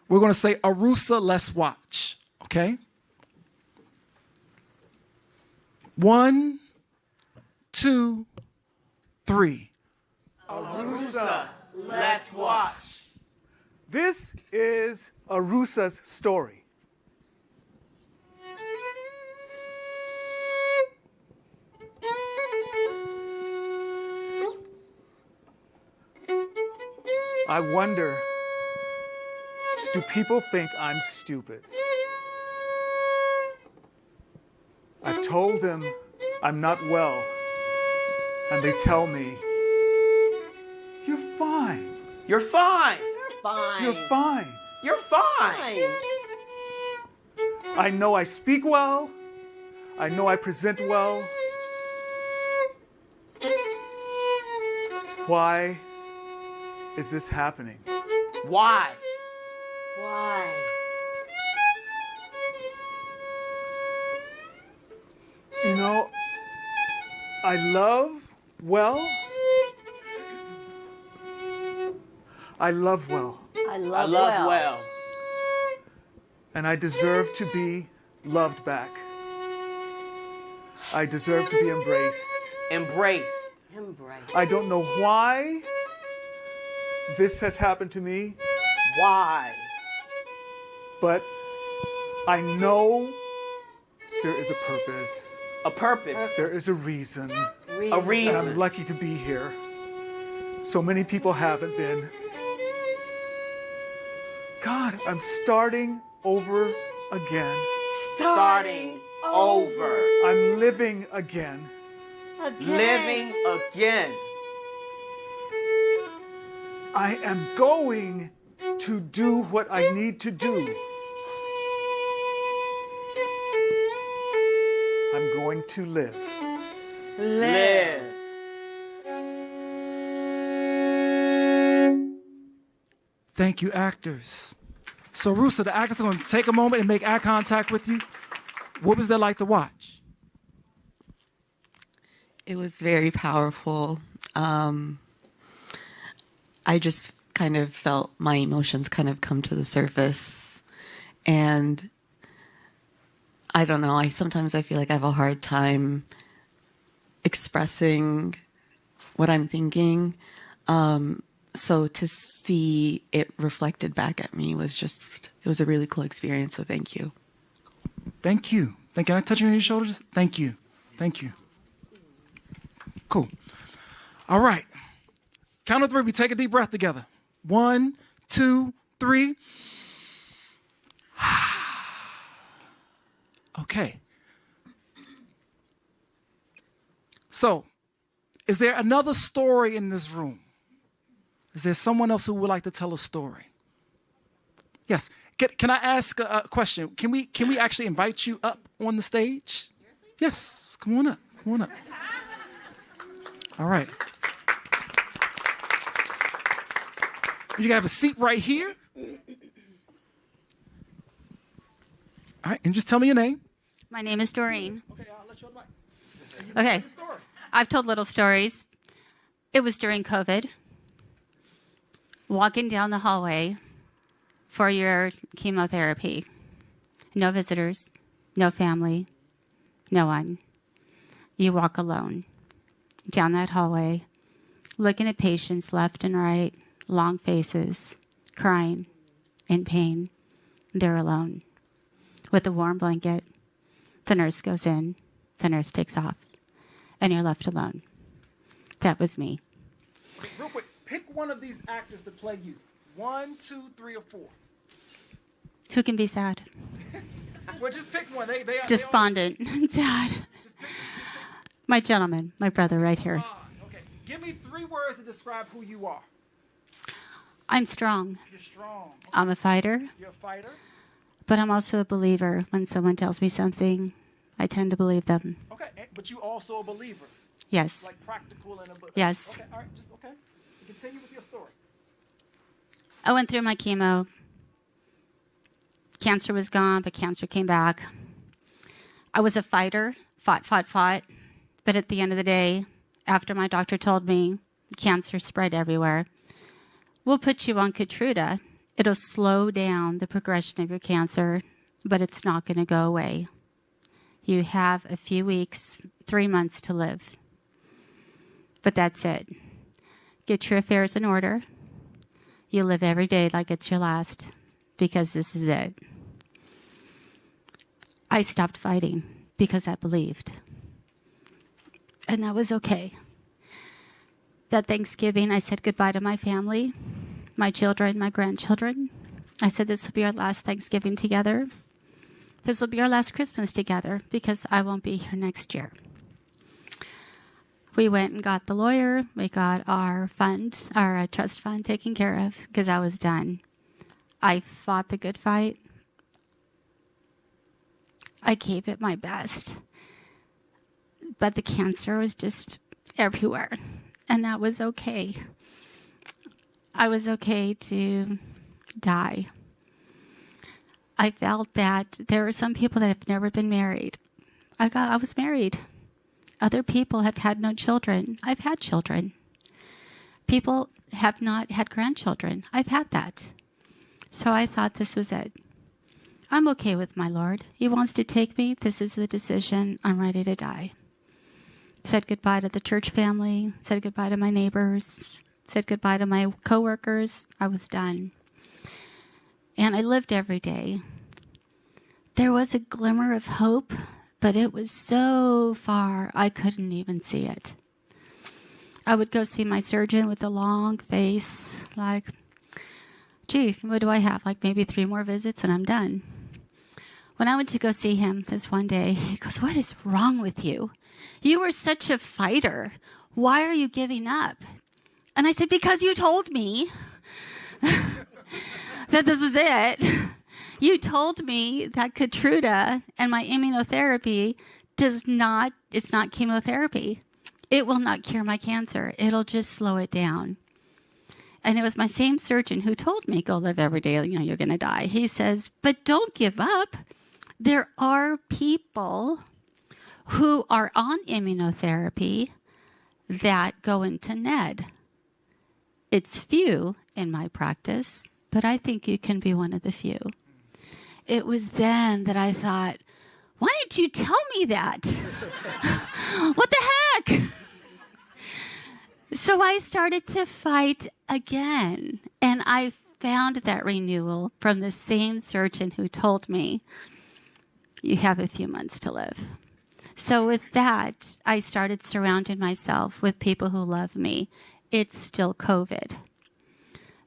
Speaker 3: we're going to say Arusa, let's watch. Okay. 1, 2, 3.
Speaker 2: Arusa, let's watch.
Speaker 8: This is Arusa's story. I wonder, do people think I'm stupid? I've told them I'm not well, and they tell me, you're fine.
Speaker 2: You're fine.
Speaker 5: You're fine.
Speaker 8: You're fine.
Speaker 2: You're fine.
Speaker 8: I know I speak well. I know I present well. Why is this happening?
Speaker 2: Why?
Speaker 5: Why?
Speaker 8: You know, I love well. I love well.
Speaker 5: I love
Speaker 2: well.
Speaker 8: And I deserve to be loved back. I deserve to be embraced.
Speaker 2: Embraced.
Speaker 8: I don't know why this has happened to me.
Speaker 2: Why?
Speaker 8: But I know there is a purpose.
Speaker 2: A purpose.
Speaker 8: There is a reason.
Speaker 2: A
Speaker 8: And
Speaker 2: reason.
Speaker 8: I'm lucky to be here. So many people haven't been. God, I'm starting over again.
Speaker 2: Starting over.
Speaker 8: I'm living again.
Speaker 2: Living again.
Speaker 8: I am going to do what I need to do. I'm going to live.
Speaker 2: Live.
Speaker 3: Thank you, actors. So, Rusa, the actors are going to take a moment and make eye contact with you. What was that like to watch?
Speaker 1: It was very powerful. I just kind of felt my emotions kind of come to the surface. And I don't know, sometimes I feel like I have a hard time expressing what I'm thinking. So to see it reflected back at me was it was a really cool experience. So thank you.
Speaker 3: Thank you. Can I touch you on your shoulders? Thank you. Thank you. Cool. All right. Count of three. We take a deep breath together. 1, 2, 3. Okay. So, is there another story in this room? Is there someone else who would like to tell a story? Yes. Can I ask a question? Can we actually invite you up on the stage? Seriously? Yes. Come on up. Come on up. All right. You can have a seat right here. All right, and just tell me your name.
Speaker 13: My name is Doreen.
Speaker 3: Okay, I'll let you on mic.
Speaker 13: Okay. I've told little stories. It was during COVID. Walking down the hallway for your chemotherapy. No visitors, no family, no one. You walk alone down that hallway, looking at patients left and right, long faces, crying, in pain. They're alone. With a warm blanket, the nurse goes in, the nurse takes off, and you're left alone. That was me.
Speaker 3: Real quick, pick one of these actors to play you. 1, 2, 3, or 4.
Speaker 13: Who can be sad?
Speaker 3: Well, just pick one. They
Speaker 13: Despondent. Sad. My gentleman, my brother right here.
Speaker 3: Okay. Give me 3 words to describe who you are.
Speaker 13: I'm strong.
Speaker 3: You're strong. Okay.
Speaker 13: I'm a fighter.
Speaker 3: You're a fighter.
Speaker 13: But I'm also a believer. When someone tells me something, I tend to believe them.
Speaker 3: Okay, but you also a believer.
Speaker 13: Yes.
Speaker 3: Like practical and a believer.
Speaker 13: Yes.
Speaker 3: Okay, all right, just okay. Continue with your story.
Speaker 13: I went through my chemo. Cancer was gone, but cancer came back. I was a fighter, fought. But at the end of the day, after my doctor told me cancer spread everywhere, we'll put you on Keytruda. It'll slow down the progression of your cancer, but it's not going to go away. You have a few weeks, 3 months to live. But that's it. Get your affairs in order. You live every day like it's your last, because this is it. I stopped fighting because I believed. And that was okay. That Thanksgiving, I said goodbye to my family, my children, my grandchildren. I said this will be our last Thanksgiving together. This will be our last Christmas together because I won't be here next year. We went and got the lawyer. We got our fund, our trust fund taken care of because I was done. I fought the good fight. I gave it my best. But the cancer was just everywhere. And that was okay. I was okay to die. I felt that there are some people that have never been married. I was married. Other people have had no children. I've had children. People have not had grandchildren. I've had that. So I thought this was it. I'm okay with my Lord. He wants to take me. This is the decision. I'm ready to die. Said goodbye to the church family. Said goodbye to my neighbors. Said goodbye to my coworkers. I was done. And I lived every day. There was a glimmer of hope, but it was so far I couldn't even see it. I would go see my surgeon with a long face, like, gee, what do I have? Like maybe 3 more visits and I'm done. When I went to go see him this one day, he goes, what is wrong with you? You were such a fighter. Why are you giving up? And I said, because you told me that this is it. You told me that Keytruda and my immunotherapy it's not chemotherapy. It will not cure my cancer. It'll just slow it down. And it was my same surgeon who told me, go live every day, you're going to die. He says, but don't give up. There are people who are on immunotherapy that go into NED. It's few in my practice, but I think you can be one of the few. It was then that I thought, why didn't you tell me that? What the heck? So I started to fight again, and I found that renewal from the same surgeon who told me, you have a few months to live. So with that, I started surrounding myself with people who love me. It's still COVID.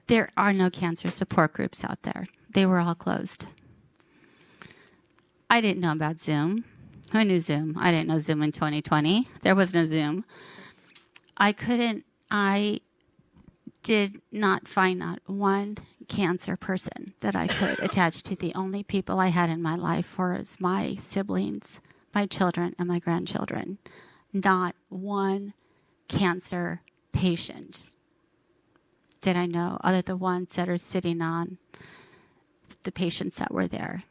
Speaker 13: There are no cancer support groups out there. They were all closed. I didn't know about Zoom. Who knew Zoom? I didn't know Zoom in 2020. There was no Zoom. I did not find out one cancer person that I could attach to. The only people I had in my life was my siblings, my children, and my grandchildren. Not one cancer patient did I know, other than the ones that are sitting on the patients that were there.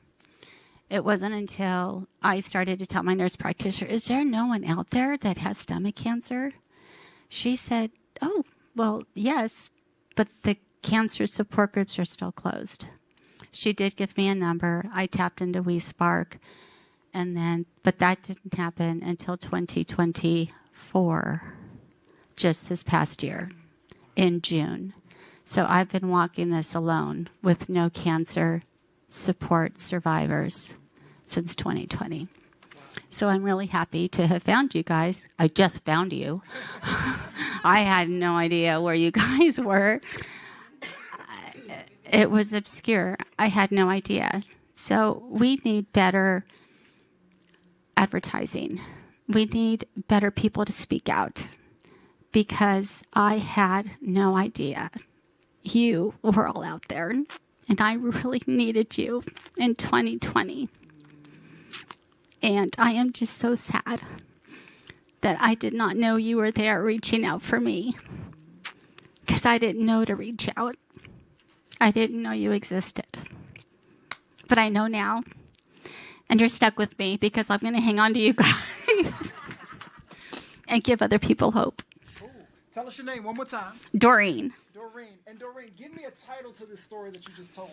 Speaker 13: It wasn't until I started to tell my nurse practitioner, is there no one out there that has stomach cancer? She said, oh, well, yes, but the cancer support groups are still closed. She did give me a number. I tapped into WeSpark, but that didn't happen until 2024, just this past year, in June. So I've been walking this alone with no cancer support survivors since 2020. So I'm really happy to have found you guys. I just found you. I had no idea where you guys were. It was obscure. I had no idea. So we need better advertising. We need better people to speak out, because I had no idea. You were all out there, and I really needed you in 2020. And I am just so sad that I did not know you were there reaching out for me, because I didn't know to reach out. I didn't know you existed. But I know now, and you're stuck with me because I'm going to hang on to you guys and give other people hope.
Speaker 3: Ooh. Tell us your name one more time.
Speaker 13: Doreen.
Speaker 3: Doreen. And Doreen, give me a title to this story that you just told.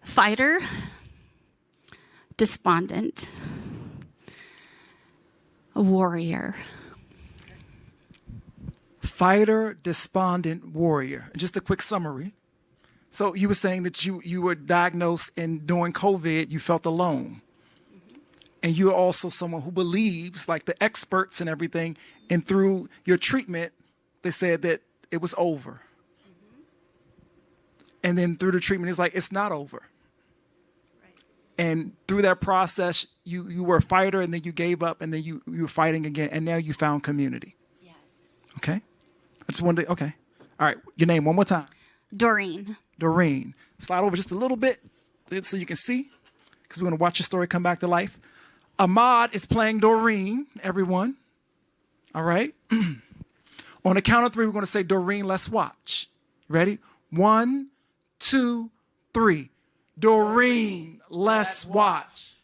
Speaker 13: Fighter, despondent, a warrior.
Speaker 3: Fighter, despondent, warrior. And just a quick summary. So you were saying that you were diagnosed, and during COVID, you felt alone. And you're also someone who believes, like the experts and everything, and through your treatment, they said that it was over. And then through the treatment, it's like, it's not over. And through that process, you were a fighter, and then you gave up, and then you were fighting again, and now you found community.
Speaker 13: Yes.
Speaker 3: Okay? I just wanted to, okay. All right, your name one more time.
Speaker 13: Doreen.
Speaker 3: Doreen. Slide over just a little bit so you can see, because we're going to watch your story come back to life. Ahmad is playing Doreen, everyone. All right? On the count of 3, we're going to say, Doreen, let's watch. Ready? 1, 2, 3. Doreen, let's watch.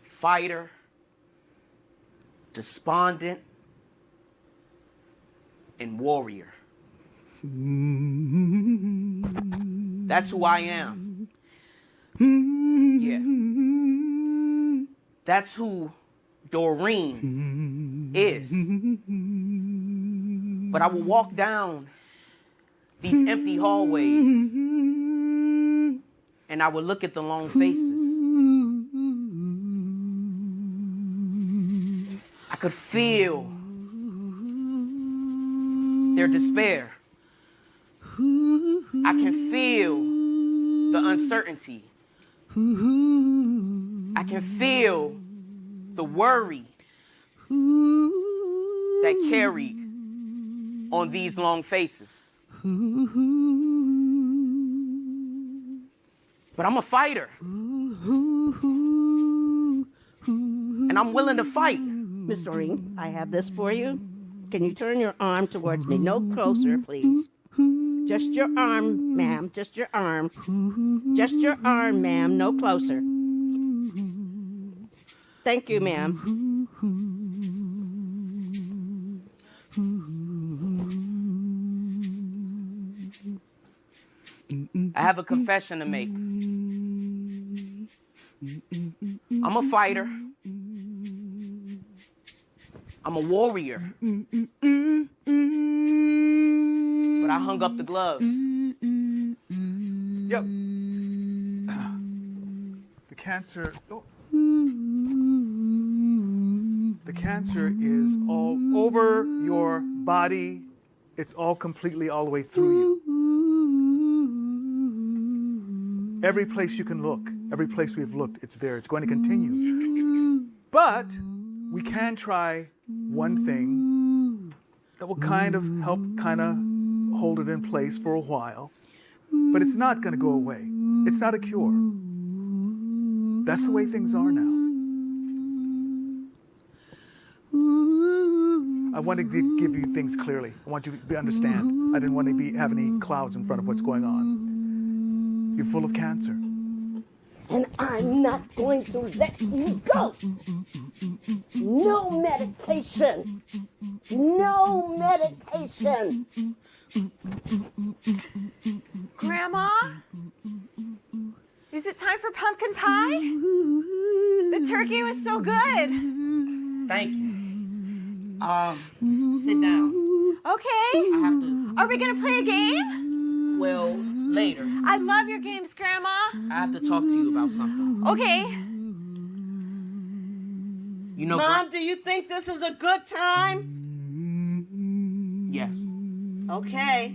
Speaker 2: Fighter, despondent, and warrior. That's who I am. Yeah. That's who Doreen is. But I will walk down these empty hallways and I will look at the lone faces. I could feel their despair. I can feel the uncertainty. I can feel the worry that carried on these long faces. But I'm a fighter. And I'm willing to fight.
Speaker 5: Miss Doreen, I have this for you. Can you turn your arm towards me? No closer, please. Just your arm, ma'am. Just your arm. Just your arm, ma'am. No closer. Thank you, ma'am.
Speaker 2: I have a confession to make. I'm a fighter. I'm a warrior. But I hung up the gloves.
Speaker 8: Yep. The cancer. Oh. The cancer is all over your body. It's all completely all the way through you. Every place you can look, every place we've looked, it's there. It's going to continue. But we can try one thing that will kind of help hold it in place for a while. But it's not going to go away. It's not a cure. That's the way things are now. I want to give you things clearly. I want you to understand. I didn't want to have any clouds in front of what's going on. You're full of cancer.
Speaker 5: And I'm not going to let you go. No medication. No medication.
Speaker 9: Grandma? Is it time for pumpkin pie? The turkey was so good.
Speaker 2: Thank you. Sit down.
Speaker 9: Okay.
Speaker 2: I have to.
Speaker 9: Are we going to play a game?
Speaker 2: Well, later.
Speaker 9: I love your games, Grandma.
Speaker 2: I have to talk to you about something.
Speaker 9: Okay.
Speaker 2: You know,
Speaker 5: Mom, do you think this is a good time?
Speaker 2: Yes.
Speaker 5: Okay.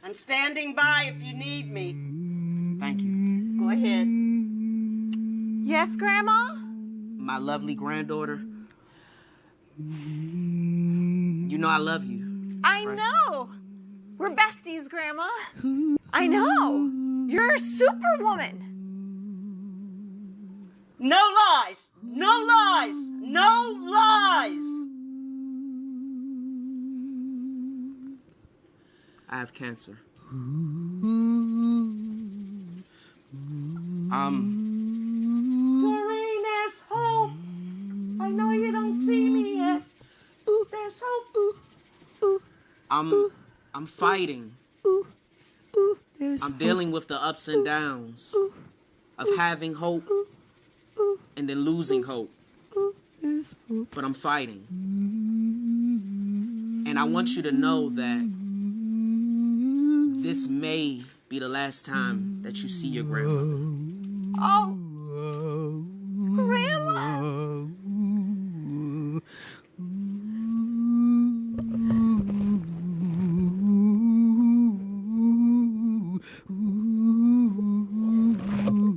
Speaker 5: I'm standing by if you need me.
Speaker 2: Thank you.
Speaker 5: Go ahead.
Speaker 9: Yes, Grandma?
Speaker 2: My lovely granddaughter. You know I love you.
Speaker 9: I know. We're besties, Grandma. I know. You're a superwoman.
Speaker 5: No lies. No lies. No lies.
Speaker 2: I have cancer.
Speaker 5: Doreen, there's hope. I know you don't see me yet. There's hope.
Speaker 2: I'm fighting. I'm dealing with the ups and downs of having hope and then losing hope. But I'm fighting. And I want you to know that this may be the last time that you see your grandmother.
Speaker 9: Oh, Grandma.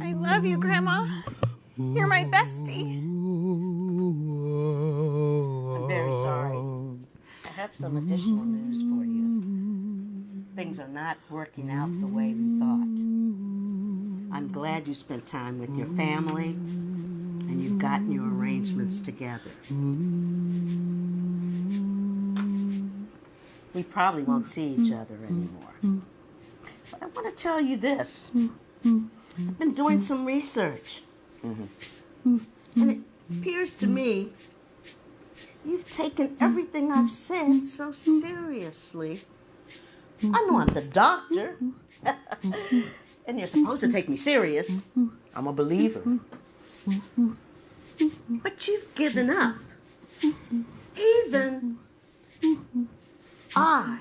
Speaker 9: I love you, Grandma. You're my bestie.
Speaker 5: I'm very sorry. I have some additional news for you. Things are not working out the way we thought. I'm glad you spent time with your family and you've gotten your arrangements together. We probably won't see each other anymore. But I want to tell you this. I've been doing some research. And it appears to me you've taken everything I've said so seriously I know I'm the doctor. And you're supposed to take me serious. I'm a believer. But you've given up. Even I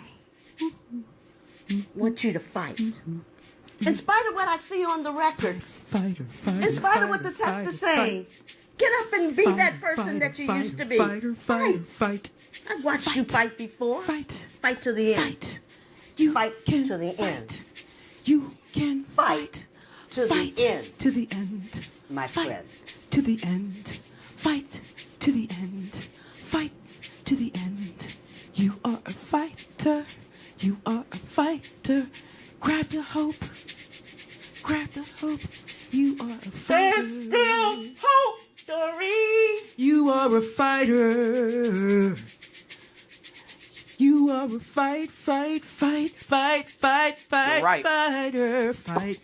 Speaker 5: want you to fight. In spite of what I see on the records. In spite of what the tests are saying. Get up and be that person that you used to be. Fight. I've watched you fight before. Fight to the end. Fight to the end.
Speaker 11: You can
Speaker 5: fight to the end.
Speaker 11: To the end.
Speaker 5: My friend.
Speaker 11: To the end. Fight to the end. Fight to the end. You are a fighter. You are a fighter. Grab the hope. Grab the hope. You are a fighter.
Speaker 5: There's still hope, Doreen.
Speaker 11: You are a fighter. You are a fight, right. Fighter. Fight.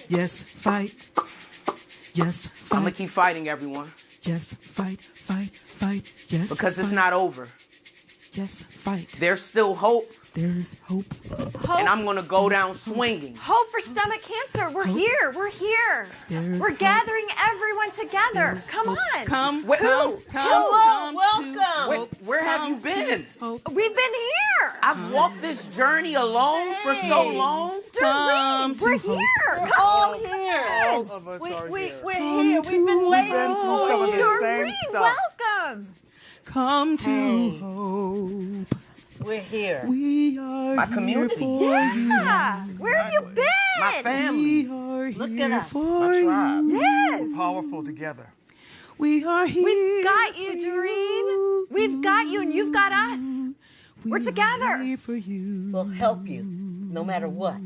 Speaker 11: Yes, fight. Yes, fight.
Speaker 2: I'm gonna keep fighting, everyone.
Speaker 11: Yes, fight. Yes.
Speaker 2: Because it's
Speaker 11: fight.
Speaker 2: not over.
Speaker 11: Yes, fight.
Speaker 2: There's still hope.
Speaker 11: There's hope.
Speaker 2: And I'm gonna go down swinging.
Speaker 9: Hope for stomach cancer. We're here. We're here. We're gathering everyone together. Come on.
Speaker 11: Come.
Speaker 5: Hello, welcome.
Speaker 2: Where have you been?
Speaker 9: We've been here.
Speaker 2: I've walked this journey alone for so long.
Speaker 9: Doreen, we're here.
Speaker 5: We're all here.
Speaker 8: All of us are here.
Speaker 5: We're here. We've been waiting
Speaker 8: through
Speaker 5: for
Speaker 8: some of
Speaker 5: you.
Speaker 8: this same
Speaker 9: Doreen,
Speaker 8: stuff.
Speaker 9: welcome.
Speaker 11: Come to hope.
Speaker 5: We're here.
Speaker 11: We are
Speaker 2: My
Speaker 11: here
Speaker 2: community.
Speaker 11: for
Speaker 9: Yeah. Where have you been?
Speaker 2: My family.
Speaker 11: We are
Speaker 5: Look
Speaker 11: here
Speaker 5: at us.
Speaker 11: for
Speaker 2: My tribe.
Speaker 9: Yes.
Speaker 8: Powerful together.
Speaker 11: We are here.
Speaker 9: We've got you, Doreen. We've got you, and you've got us. We're together.
Speaker 11: Here for you.
Speaker 5: We'll help you, no matter what.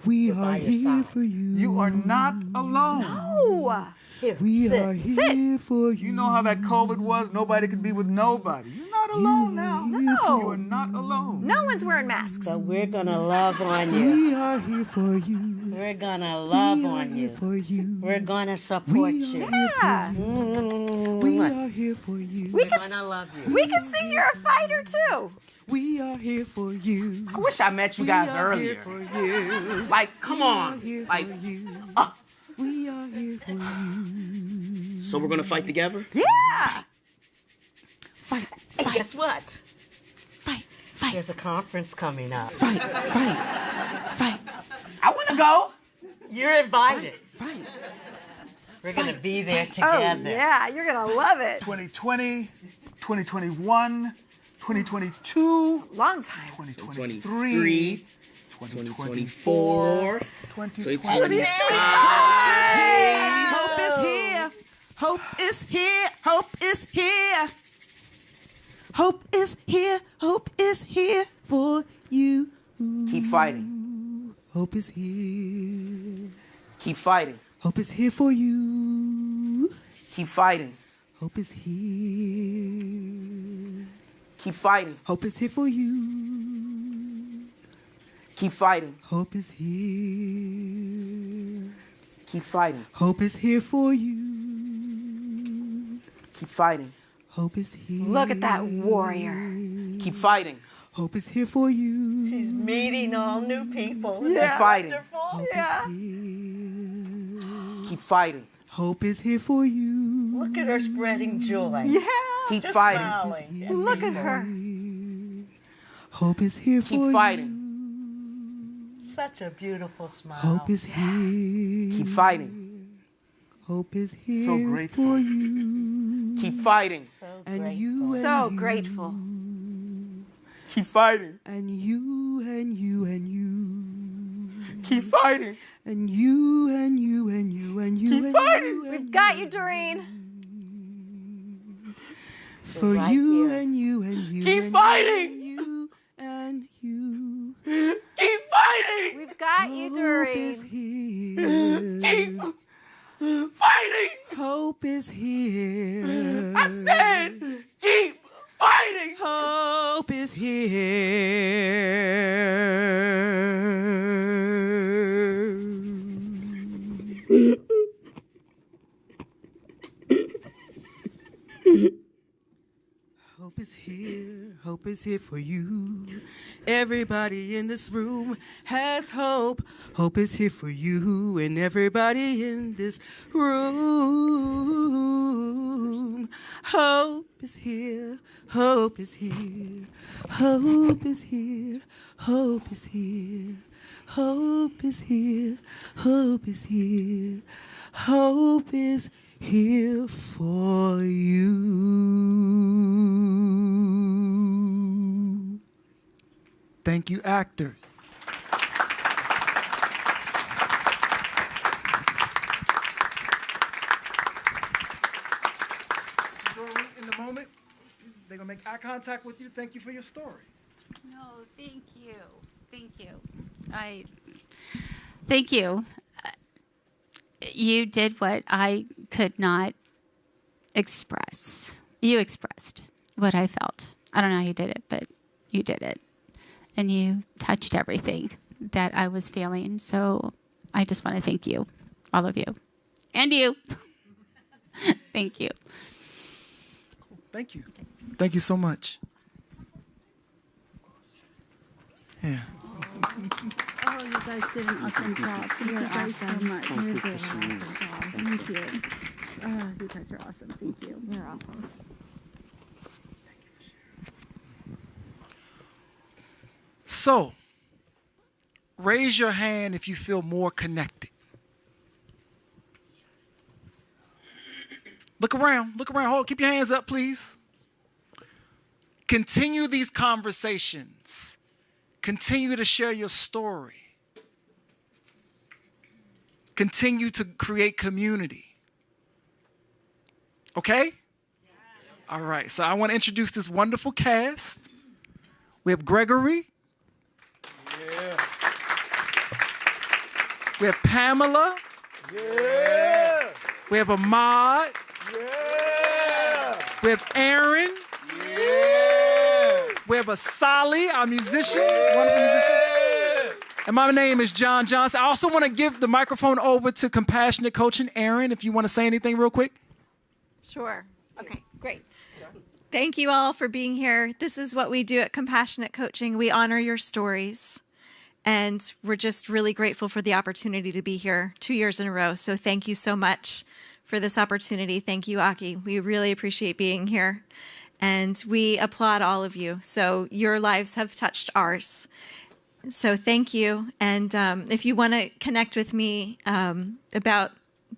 Speaker 11: We
Speaker 5: We're
Speaker 11: are
Speaker 5: by your
Speaker 11: here
Speaker 5: side.
Speaker 11: for you.
Speaker 8: You are not alone.
Speaker 9: No.
Speaker 5: Here,
Speaker 11: We
Speaker 5: sit.
Speaker 11: are here for you.
Speaker 8: You know how that COVID was? Nobody could be with nobody. You're not alone now.
Speaker 9: No.
Speaker 8: You are not alone.
Speaker 9: No one's wearing masks.
Speaker 5: But we're gonna love on you.
Speaker 11: We are here for you.
Speaker 5: We're gonna love
Speaker 11: We are
Speaker 5: on
Speaker 11: here
Speaker 5: you.
Speaker 11: for you.
Speaker 5: We're gonna support
Speaker 11: We
Speaker 5: you.
Speaker 11: are here
Speaker 9: Yeah.
Speaker 11: We are here for you.
Speaker 9: We
Speaker 5: We're
Speaker 9: can,
Speaker 5: gonna love you.
Speaker 9: we can see you're a fighter, too.
Speaker 11: We are here for you.
Speaker 2: I wish I met you guys
Speaker 11: We are
Speaker 2: earlier.
Speaker 11: here for you.
Speaker 2: Like, come on.
Speaker 11: Here
Speaker 2: Like,
Speaker 11: for you.
Speaker 2: uh,
Speaker 11: We are here for you.
Speaker 2: so we're gonna fight together?
Speaker 9: Yeah.
Speaker 11: Fight,
Speaker 5: Hey, guess what?
Speaker 11: fight.
Speaker 5: There's a conference coming up.
Speaker 11: Fight.
Speaker 2: I wanna go.
Speaker 5: You're invited.
Speaker 11: Fight.
Speaker 5: We're gonna be there together.
Speaker 9: Oh, yeah. You're going to love it.
Speaker 8: 2020, 2021, 2022,
Speaker 9: Long time.
Speaker 8: 2023,
Speaker 2: 2024,
Speaker 8: 2025.
Speaker 11: Hope is here. Hope is here. Hope is here. Hope is here. Hope is here for you.
Speaker 2: Keep fighting.
Speaker 11: Hope is here.
Speaker 2: Keep fighting.
Speaker 11: Hope is here for you.
Speaker 2: Keep fighting.
Speaker 11: Hope is here.
Speaker 2: Keep fighting.
Speaker 11: Hope is here for you.
Speaker 2: Keep fighting.
Speaker 11: Hope is here.
Speaker 2: Keep fighting.
Speaker 11: Hope is here for you.
Speaker 2: Keep fighting.
Speaker 11: Hope is here.
Speaker 9: Look at that warrior.
Speaker 2: Keep fighting.
Speaker 11: Hope is here for you.
Speaker 5: She's meeting all new people.
Speaker 2: Keep fighting.
Speaker 11: Hope
Speaker 9: Yeah.
Speaker 11: is here.
Speaker 2: Keep fighting.
Speaker 11: Hope is here for you.
Speaker 5: Look at her spreading joy.
Speaker 9: Yeah.
Speaker 2: Keep
Speaker 5: Just
Speaker 2: fighting.
Speaker 5: smiling at
Speaker 9: Look at
Speaker 5: people.
Speaker 9: her.
Speaker 11: Hope is here for
Speaker 2: Keep
Speaker 11: you.
Speaker 2: fighting.
Speaker 5: Such a beautiful smile.
Speaker 11: Hope is here.
Speaker 2: Keep fighting.
Speaker 11: Hope is here
Speaker 8: So grateful.
Speaker 11: for you.
Speaker 2: Keep fighting.
Speaker 5: So
Speaker 11: And
Speaker 5: grateful.
Speaker 11: you and
Speaker 9: So
Speaker 11: you.
Speaker 9: grateful.
Speaker 2: Keep fighting.
Speaker 11: And you and you and you.
Speaker 2: Keep fighting.
Speaker 11: And you and you and you and you.
Speaker 2: Keep
Speaker 11: and
Speaker 2: fighting.
Speaker 11: you and
Speaker 9: We've got you, Doreen.
Speaker 11: For
Speaker 5: right
Speaker 11: you
Speaker 5: here.
Speaker 11: and you and you.
Speaker 2: Keep
Speaker 11: and
Speaker 2: fighting.
Speaker 11: You and you.
Speaker 2: Keep fighting.
Speaker 9: We've got you,
Speaker 11: Hope is
Speaker 9: Doreen.
Speaker 11: here.
Speaker 2: Keep fighting.
Speaker 11: Hope is here.
Speaker 2: I said, keep fighting.
Speaker 11: Hope is here. Hope Hope is here. Hope is here for you. Everybody in this room has hope. Hope is here for you and everybody in this room. Hope is here. Hope is here. Hope is here. Hope is here. Hope is here. Hope is here. Hope is here for you.
Speaker 3: Thank you, actors. In the moment, they're going to make eye contact with you. Thank you for your story.
Speaker 13: No, thank you. Thank you. Thank you. You did what I could not express. You expressed what I felt. I don't know how you did it, but you did it. And you touched everything that I was feeling. So I just want to thank you, all of you. And you. Thank you.
Speaker 3: Thank you. Thank you so much. Yeah.
Speaker 13: Oh, you guys did an awesome job. Thank you guys so much. You did an awesome job. Thank you. Oh, you guys are awesome. Thank you. You're awesome.
Speaker 3: So, raise your hand if you feel more connected. Look around. Look around. Hold. Keep your hands up, please. Continue these conversations. Continue to share your story. Continue to create community. Okay? All right. So I want to introduce this wonderful cast. We have Gregory.
Speaker 8: Yeah.
Speaker 3: We have Pamela.
Speaker 8: Yeah.
Speaker 3: We have Ahmad.
Speaker 8: Yeah.
Speaker 3: We have Aaron.
Speaker 8: Yeah.
Speaker 3: We have Asali, our musician, wonderful musician. And my name is John Johnson. I also want to give the microphone over to Compassionate Coaching. Aaron, if you want to say anything real quick.
Speaker 14: Sure. Okay, great. Thank you all for being here. This is what we do at Compassionate Coaching. We honor your stories. And we're just really grateful for the opportunity to be here 2 years in a row. So thank you so much for this opportunity. Thank you, Aki. We really appreciate being here. And we applaud all of you. So your lives have touched ours. So thank you. And if you want to connect with me about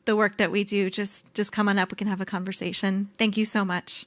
Speaker 14: the work that we do, just come on up. We can have a conversation. Thank you so much.